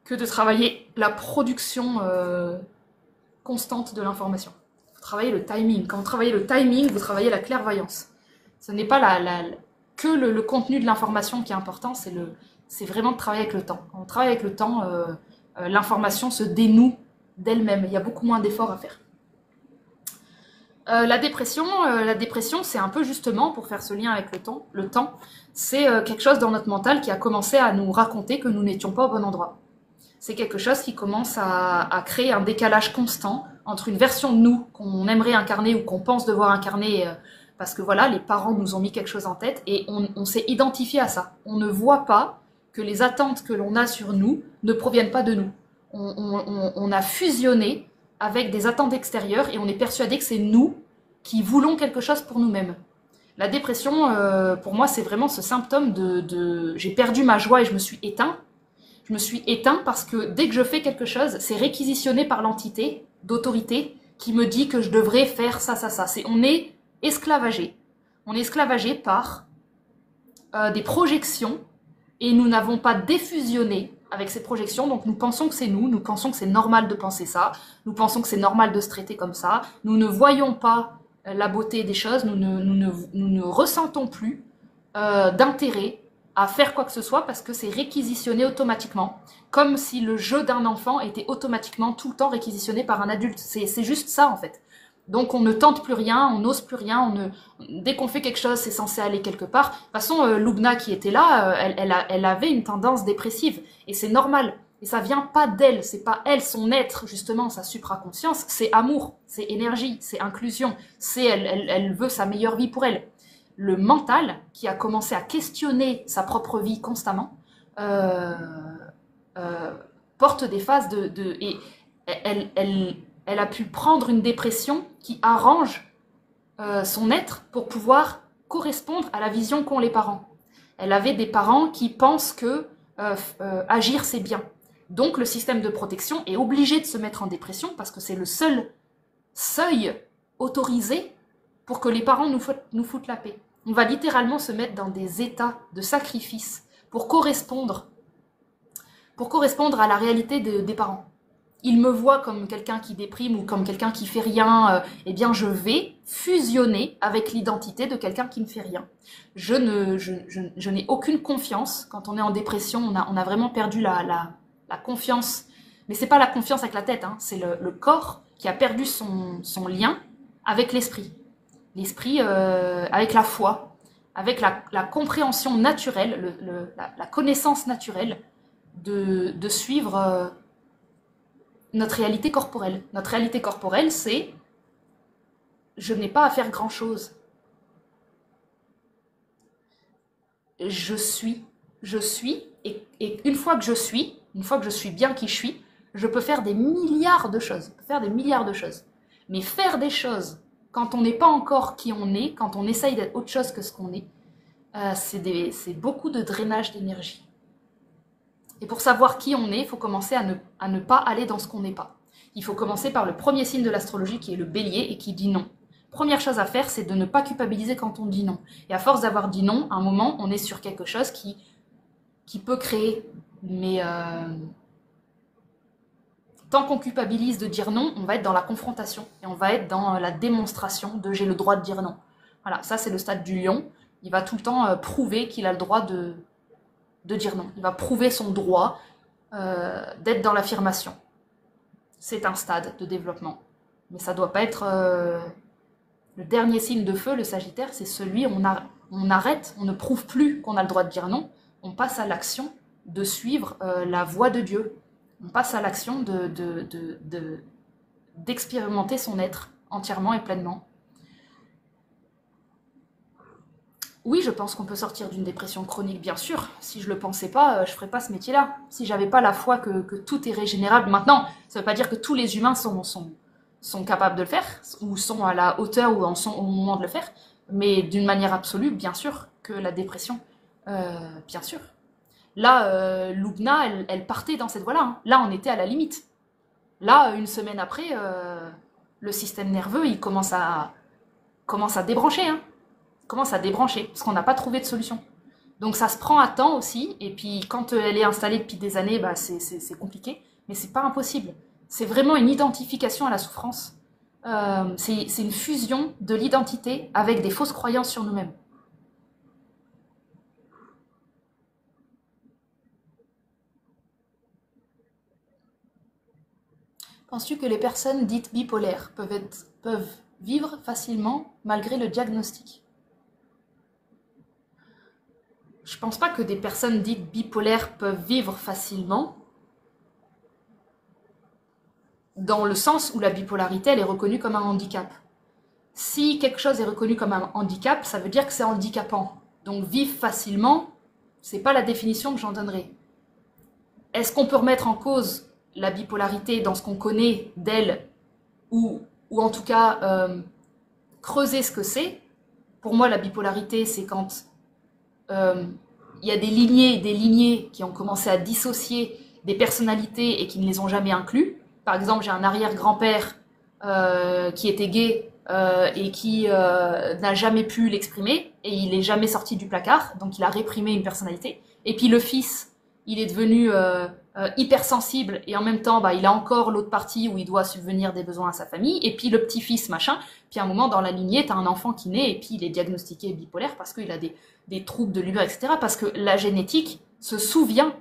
que de travailler la production constante de l'information. Vous travaillez le timing. Quand vous travaillez le timing, vous travaillez la clairvoyance. Ce n'est pas que le contenu de l'information qui est important, c'est vraiment de travailler avec le temps. Quand on travaille avec le temps, l'information se dénoue d'elle-même. Il y a beaucoup moins d'efforts à faire. La dépression, c'est un peu justement, pour faire ce lien avec le temps, c'est quelque chose dans notre mental qui a commencé à nous raconter que nous n'étions pas au bon endroit. C'est quelque chose qui commence à créer un décalage constant entre une version de nous qu'on aimerait incarner ou qu'on pense devoir incarner, parce que voilà, les parents nous ont mis quelque chose en tête et on s'est identifié à ça. On ne voit pas que les attentes que l'on a sur nous ne proviennent pas de nous. On a fusionné avec des attentes extérieures et on est persuadé que c'est nous qui voulons quelque chose pour nous-mêmes. La dépression, pour moi, c'est vraiment ce symptôme j'ai perdu ma joie et je me suis éteint. Je me suis éteint parce que dès que je fais quelque chose, c'est réquisitionné par l'entité d'autorité qui me dit que je devrais faire ça, ça, ça. On est esclavagé. On est esclavagé par des projections et nous n'avons pas défusionné avec ces projections, donc nous pensons que c'est nous pensons que c'est normal de penser ça, nous pensons que c'est normal de se traiter comme ça, nous ne voyons pas la beauté des choses, nous ne ressentons plus d'intérêt à faire quoi que ce soit parce que c'est réquisitionné automatiquement, comme si le jeu d'un enfant était automatiquement tout le temps réquisitionné par un adulte. C'est juste ça en fait. Donc on ne tente plus rien, on n'ose plus rien, dès qu'on fait quelque chose, c'est censé aller quelque part. De toute façon, Lubna qui était là, elle avait une tendance dépressive, et c'est normal. Et ça vient pas d'elle, c'est pas elle, son être, justement, sa supraconscience, c'est amour, c'est énergie, c'est inclusion, elle veut sa meilleure vie pour elle. Le mental, qui a commencé à questionner sa propre vie constamment, euh, euh, porte des phases et elle a pu prendre une dépression qui arrange son être pour pouvoir correspondre à la vision qu'ont les parents. Elle avait des parents qui pensent que agir c'est bien. Donc le système de protection est obligé de se mettre en dépression parce que c'est le seul seuil autorisé pour que les parents nous foutent la paix. On va littéralement se mettre dans des états de sacrifice pour correspondre à la réalité des parents. Ils me voient comme quelqu'un qui déprime ou comme quelqu'un qui fait rien, eh bien je vais fusionner avec l'identité de quelqu'un qui ne fait rien. Je n'ai aucune confiance. Quand on est en dépression, on a vraiment perdu la confiance. Mais c'est pas la confiance avec la tête, hein, c'est le corps qui a perdu son lien avec l'esprit. L'esprit avec la foi, avec la compréhension naturelle, la connaissance naturelle de suivre notre réalité corporelle. Notre réalité corporelle, c'est je n'ai pas à faire grand-chose. Je suis, et une fois que je suis bien qui je suis, je peux faire des milliards de choses. Mais faire des choses quand on n'est pas encore qui on est, quand on essaye d'être autre chose que ce qu'on est, c'est beaucoup de drainage d'énergie. Et pour savoir qui on est, il faut commencer à ne pas aller dans ce qu'on n'est pas. Il faut commencer par le premier signe de l'astrologie qui est le bélier et qui dit non. Première chose à faire, c'est de ne pas culpabiliser quand on dit non. Et à force d'avoir dit non, à un moment, on est sur quelque chose qui peut créer. Mais tant qu'on culpabilise de dire non, on va être dans la confrontation. Et on va être dans la démonstration de j'ai le droit de dire non. Voilà, ça c'est le stade du lion. Il va tout le temps prouver qu'il a le droit de dire non. Il va prouver son droit d'être dans l'affirmation. C'est un stade de développement. Mais ça ne doit pas être... le dernier signe de feu, le Sagittaire, c'est celui où on arrête, on ne prouve plus qu'on a le droit de dire non. On passe à l'action de suivre la voie de Dieu. On passe à l'action d'expérimenter son être entièrement et pleinement. Oui, je pense qu'on peut sortir d'une dépression chronique, bien sûr. Si je le pensais pas, je ferais pas ce métier-là. Si j'avais pas la foi que tout est régénérable. Maintenant, ça veut pas dire que tous les humains sont capables de le faire, ou sont à la hauteur, ou en sont au moment de le faire. Mais d'une manière absolue, bien sûr, que la dépression, bien sûr. Là, Lubna, elle partait dans cette voie-là. Hein. Là, on était à la limite. Là, une semaine après, le système nerveux, il commence à débrancher. Hein. Commence à débrancher, parce qu'on n'a pas trouvé de solution. Donc ça se prend à temps aussi, et puis quand elle est installée depuis des années, bah c'est compliqué, mais c'est pas impossible. C'est vraiment une identification à la souffrance. C'est une fusion de l'identité avec des fausses croyances sur nous-mêmes. Penses-tu que les personnes dites bipolaires peuvent vivre facilement malgré le diagnostic ? Je pense pas que des personnes dites bipolaires peuvent vivre facilement, dans le sens où la bipolarité, elle est reconnue comme un handicap. Si quelque chose est reconnu comme un handicap, ça veut dire que c'est handicapant. Donc vivre facilement, c'est pas la définition que j'en donnerai. Est-ce qu'on peut remettre en cause la bipolarité dans ce qu'on connaît d'elle, ou en tout cas creuser ce que c'est ? pour moi, la bipolarité, c'est quand il y a des lignées qui ont commencé à dissocier des personnalités et qui ne les ont jamais inclus. Par exemple, j'ai un arrière-grand-père qui était gay et qui n'a jamais pu l'exprimer, et il n'est jamais sorti du placard, donc il a réprimé une personnalité. Et puis le fils, il est devenu hypersensible, et en même temps, bah, il a encore l'autre partie où il doit subvenir des besoins à sa famille, et puis le petit-fils, machin. Puis à un moment, dans la lignée, t'as un enfant qui naît, et puis il est diagnostiqué bipolaire parce qu'il a des troubles de l'humeur, etc. Parce que la génétique se souvient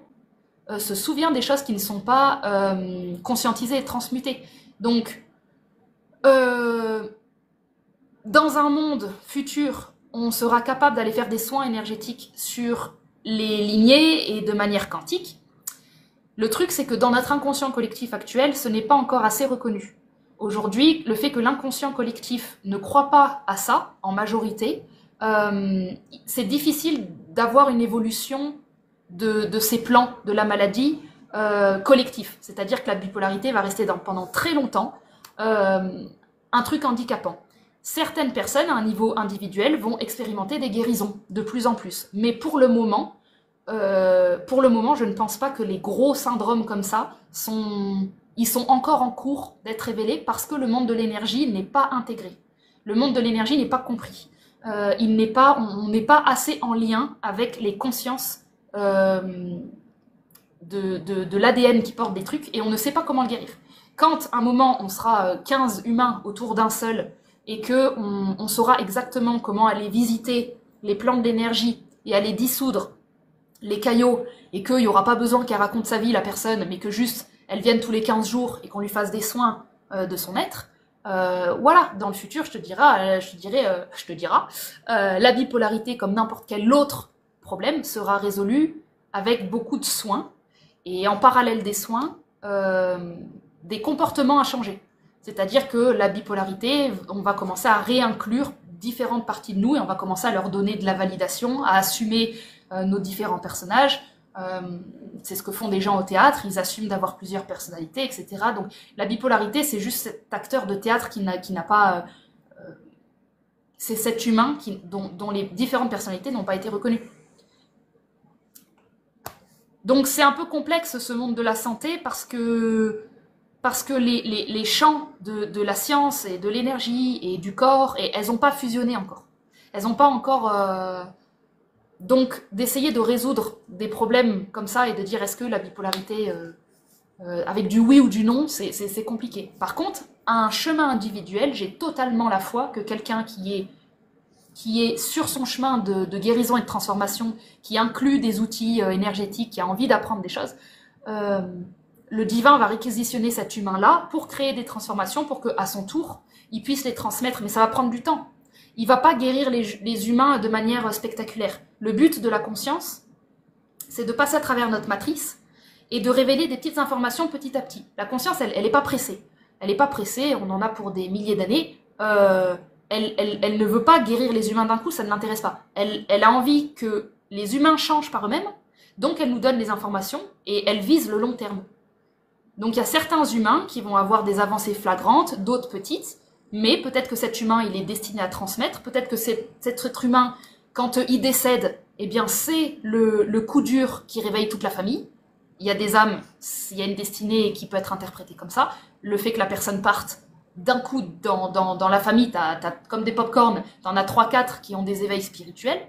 des choses qui ne sont pas conscientisées et transmutées. Donc, dans un monde futur, on sera capable d'aller faire des soins énergétiques sur les lignées et de manière quantique. Le truc, c'est que dans notre inconscient collectif actuel, ce n'est pas encore assez reconnu. Aujourd'hui, le fait que l'inconscient collectif ne croit pas à ça, en majorité, c'est difficile d'avoir une évolution de ces plans de la maladie collectif. C'est-à-dire que la bipolarité va rester pendant très longtemps un truc handicapant. Certaines personnes, à un niveau individuel, vont expérimenter des guérisons de plus en plus. Mais pour le moment, je ne pense pas que les gros syndromes comme ça ils sont encore en cours d'être révélés parce que le monde de l'énergie n'est pas intégré. Le monde de l'énergie n'est pas compris. On n'est pas assez en lien avec les consciences de l'ADN qui porte des trucs, et on ne sait pas comment le guérir. Quand à un moment on sera 15 humains autour d'un seul et qu'on saura exactement comment aller visiter les plans de l'énergie et aller dissoudre les caillots, et qu'il n'y aura pas besoin qu'elle raconte sa vie, la personne, mais que juste elle vienne tous les 15 jours et qu'on lui fasse des soins de son être, voilà, dans le futur, je te dirai, la bipolarité, comme n'importe quel autre problème, sera résolue avec beaucoup de soins, et en parallèle des soins, des comportements à changer. C'est-à-dire que la bipolarité, on va commencer à réinclure différentes parties de nous, et on va commencer à leur donner de la validation, à assumer nos différents personnages. C'est ce que font des gens au théâtre, ils assument d'avoir plusieurs personnalités, etc. Donc la bipolarité, c'est juste cet acteur de théâtre qui n'a pas... c'est cet humain dont les différentes personnalités n'ont pas été reconnues. Donc c'est un peu complexe ce monde de la santé parce que les champs de la science et de l'énergie et du corps, et elles n'ont pas fusionné encore. Elles n'ont pas encore... Donc d'essayer de résoudre des problèmes comme ça et de dire est-ce que la bipolarité, avec du oui ou du non, c'est compliqué. Par contre, à un chemin individuel, j'ai totalement la foi que quelqu'un qui est sur son chemin de guérison et de transformation, qui inclut des outils énergétiques, qui a envie d'apprendre des choses, le divin va réquisitionner cet humain-là pour créer des transformations, pour qu'à son tour, il puisse les transmettre. Mais ça va prendre du temps. Il ne va pas guérir les humains de manière spectaculaire. Le but de la conscience, c'est de passer à travers notre matrice et de révéler des petites informations petit à petit. La conscience, elle n'est pas pressée. Elle n'est pas pressée, on en a pour des milliers d'années. Elle ne veut pas guérir les humains d'un coup, ça ne l'intéresse pas. Elle a envie que les humains changent par eux-mêmes, donc elle nous donne les informations et elle vise le long terme. Donc il y a certains humains qui vont avoir des avancées flagrantes, d'autres petites, mais peut-être que cet humain, il est destiné à transmettre, peut-être que cet être humain, quand il décède, eh bien c'est le coup dur qui réveille toute la famille. Il y a des âmes, il y a une destinée qui peut être interprétée comme ça. Le fait que la personne parte d'un coup dans la famille, t'as comme des pop-corn, t'en as 3-4 qui ont des éveils spirituels.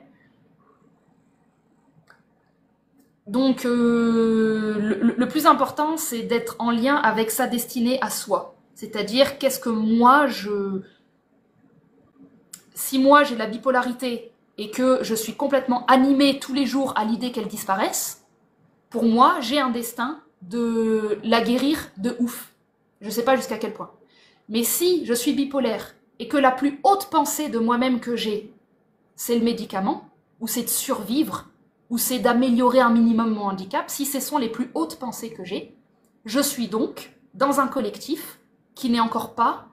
Donc le plus important, c'est d'être en lien avec sa destinée à soi. C'est-à-dire, qu'est-ce que moi, si moi j'ai la bipolarité et que je suis complètement animée tous les jours à l'idée qu'elle disparaisse, pour moi, j'ai un destin de la guérir de ouf. Je ne sais pas jusqu'à quel point. Mais si je suis bipolaire et que la plus haute pensée de moi-même que j'ai, c'est le médicament, ou c'est de survivre, ou c'est d'améliorer un minimum mon handicap, si ce sont les plus hautes pensées que j'ai, je suis donc dans un collectif qui n'est encore pas...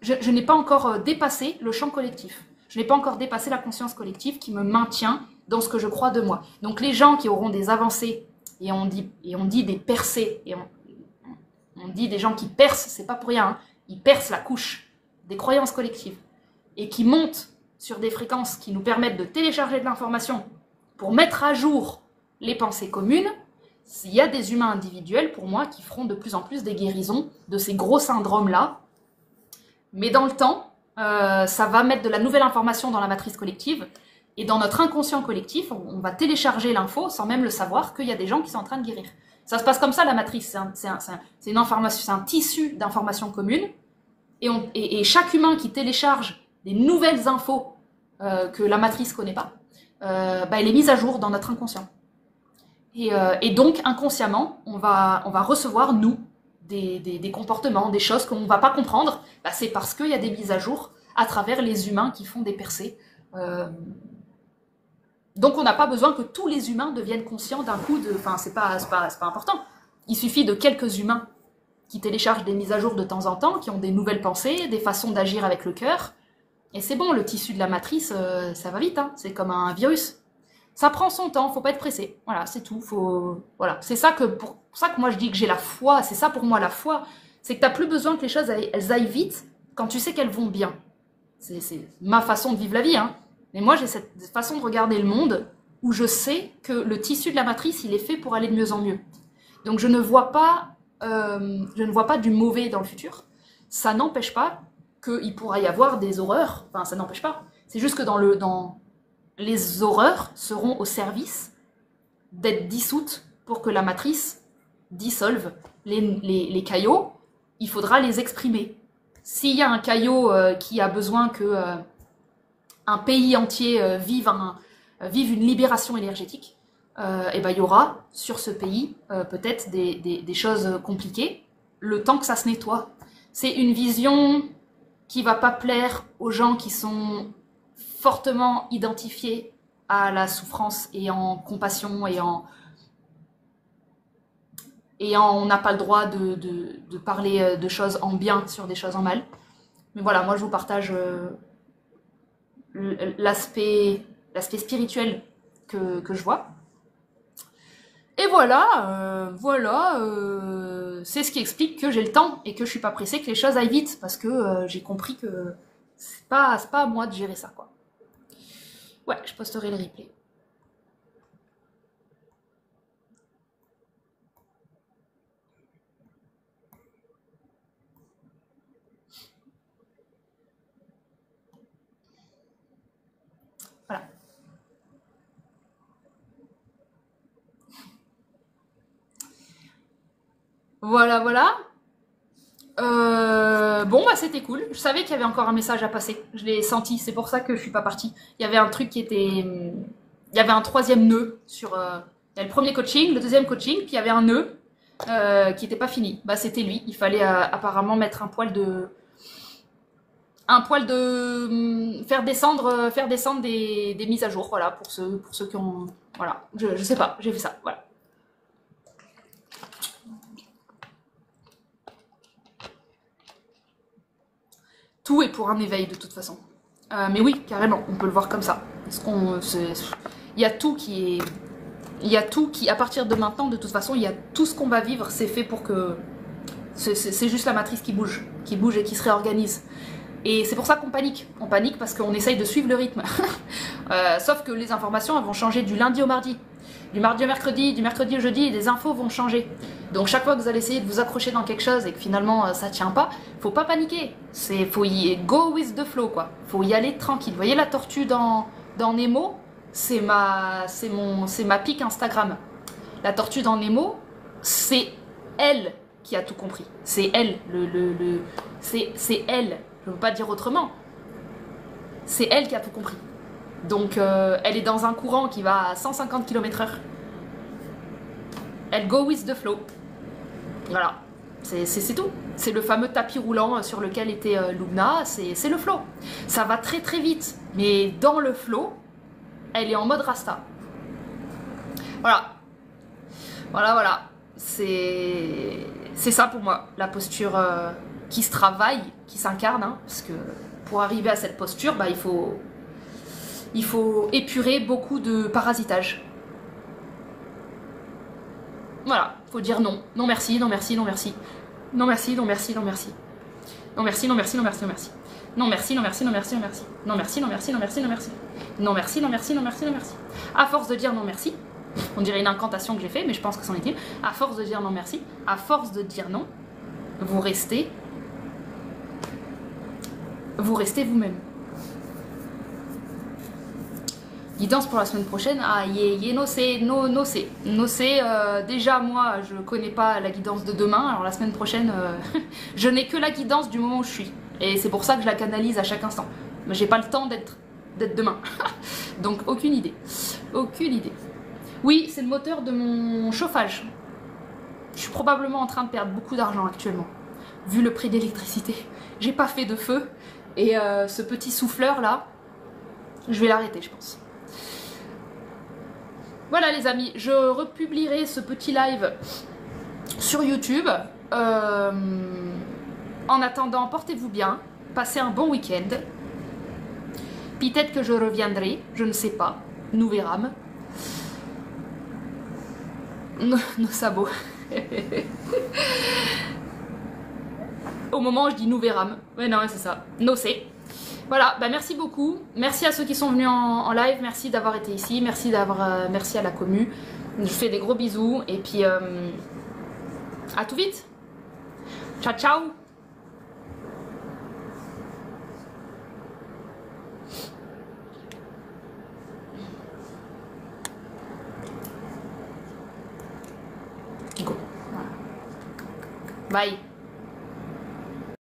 Je n'ai pas encore dépassé le champ collectif. Je n'ai pas encore dépassé la conscience collective qui me maintient dans ce que je crois de moi. Donc les gens qui auront des avancées, et on dit des percées, et on dit des gens qui percent, c'est pas pour rien, hein, ils percent la couche des croyances collectives, et qui montent sur des fréquences qui nous permettent de télécharger de l'information pour mettre à jour les pensées communes, il y a des humains individuels, pour moi, qui feront de plus en plus des guérisons de ces gros syndromes-là. Mais dans le temps, ça va mettre de la nouvelle information dans la matrice collective. Et dans notre inconscient collectif, on va télécharger l'info sans même le savoir qu'il y a des gens qui sont en train de guérir. Ça se passe comme ça, la matrice. C'est une information, c'est un tissu d'informations communes. Et chaque humain qui télécharge des nouvelles infos que la matrice connaît pas, elle est mise à jour dans notre inconscient. Et donc, inconsciemment, on va recevoir, nous, des comportements, des choses qu'on ne va pas comprendre. C'est parce qu'il y a des mises à jour à travers les humains qui font des percées. Donc, on n'a pas besoin que tous les humains deviennent conscients d'un coup de... Enfin, c'est pas important. Il suffit de quelques humains qui téléchargent des mises à jour de temps en temps, qui ont des nouvelles pensées, des façons d'agir avec le cœur. Et c'est bon, le tissu de la matrice, ça va vite, hein. C'est comme un virus. Ça prend son temps, faut pas être pressé. Voilà, c'est tout. Voilà. C'est ça pour ça que moi je dis que j'ai la foi. C'est ça pour moi la foi. C'est que t'as plus besoin que les choses elles aillent vite quand tu sais qu'elles vont bien. C'est ma façon de vivre la vie, hein. Mais moi j'ai cette façon de regarder le monde où je sais que le tissu de la matrice, il est fait pour aller de mieux en mieux. Donc je ne vois pas du mauvais dans le futur. Ça n'empêche pas qu'il pourra y avoir des horreurs. Enfin, ça n'empêche pas. C'est juste que les horreurs seront au service d'être dissoutes pour que la matrice dissolve les caillots. Il faudra les exprimer. S'il y a un caillot qui a besoin que un pays entier vive une libération énergétique, il y aura sur ce pays peut-être des choses compliquées, le temps que ça se nettoie. C'est une vision qui va pas plaire aux gens qui sont fortement identifiés à la souffrance et en compassion et on n'a pas le droit de parler de choses en bien sur des choses en mal. Mais voilà, moi je vous partage l'aspect spirituel que je vois. Et voilà, c'est ce qui explique que j'ai le temps et que je suis pas pressée que les choses aillent vite, parce que j'ai compris que c'est pas à moi de gérer ça, quoi. Ouais, je posterai le replay. Voilà. Voilà. Bon, c'était cool. Je savais qu'il y avait encore un message à passer. Je l'ai senti. C'est pour ça que je suis pas partie. Il y avait un truc qui était... Il y avait un troisième nœud sur... Il y a le premier coaching, le deuxième coaching, puis il y avait un nœud qui était pas fini. C'était lui. Il fallait apparemment mettre un poil de... faire descendre des mises à jour, voilà, pour ceux qui ont... Voilà, je sais pas, j'ai fait ça, voilà. Tout est pour un éveil de toute façon. Mais oui, carrément, on peut le voir comme ça. Il y a tout qui est... Il y a tout qui, à partir de maintenant, de toute façon, il y a tout ce qu'on va vivre, c'est fait pour que... C'est juste la matrice qui bouge et qui se réorganise. Et c'est pour ça qu'on panique. On panique parce qu'on essaye de suivre le rythme. Sauf que les informations, elles vont changer du lundi au mardi. Du mardi au mercredi, du mercredi au jeudi, et les infos vont changer. Donc chaque fois que vous allez essayer de vous accrocher dans quelque chose et que finalement ça tient pas, faut pas paniquer. Faut y go with the flow, quoi. Faut y aller tranquille. Vous voyez la tortue dans Nemo, c'est ma pique Instagram. La tortue dans Nemo, c'est elle qui a tout compris. C'est elle, c'est elle. Je ne veux pas dire autrement. C'est elle qui a tout compris. Donc, elle est dans un courant qui va à 150 km/h. Elle go with the flow. Voilà. C'est tout. C'est le fameux tapis roulant sur lequel était Lubna. C'est le flow. Ça va très très vite. Mais dans le flow, elle est en mode Rasta. Voilà. Voilà. C'est ça pour moi. La posture qui se travaille, qui s'incarne. Hein, parce que pour arriver à cette posture, il faut épurer beaucoup de parasitage. Voilà, faut dire non. Non merci, non merci, non merci. Non merci, non merci, non merci. Non merci, non merci, non merci, non merci. Non merci, non merci, non merci, non merci. Non merci, non merci, non merci, non merci. Non merci, non merci, non merci, non merci. À force de dire non merci, on dirait une incantation que j'ai fait, mais je pense que c'en est une. À force de dire non merci, à force de dire non, vous restez vous-même. Guidance pour la semaine prochaine. Ah, no sé. Déjà, moi, je connais pas la guidance de demain. Alors, la semaine prochaine, je n'ai que la guidance du moment où je suis. Et c'est pour ça que je la canalise à chaque instant. Mais j'ai pas le temps d'être demain. Donc, aucune idée. Aucune idée. Oui, c'est le moteur de mon chauffage. Je suis probablement en train de perdre beaucoup d'argent actuellement. Vu le prix d'électricité. J'ai pas fait de feu. Et ce petit souffleur là, je vais l'arrêter, je pense. Voilà les amis, je republierai ce petit live sur YouTube. En attendant, portez-vous bien, passez un bon week-end. Peut-être que je reviendrai, je ne sais pas, nous verrons. Nos sabots. Au moment où je dis nous verrons. Ouais, non, c'est ça. No sé. Voilà, bah merci beaucoup. Merci à ceux qui sont venus en live. Merci d'avoir été ici. Merci merci à la commu. Je vous fais des gros bisous. Et puis, à tout vite. Ciao, ciao. Go. Bye.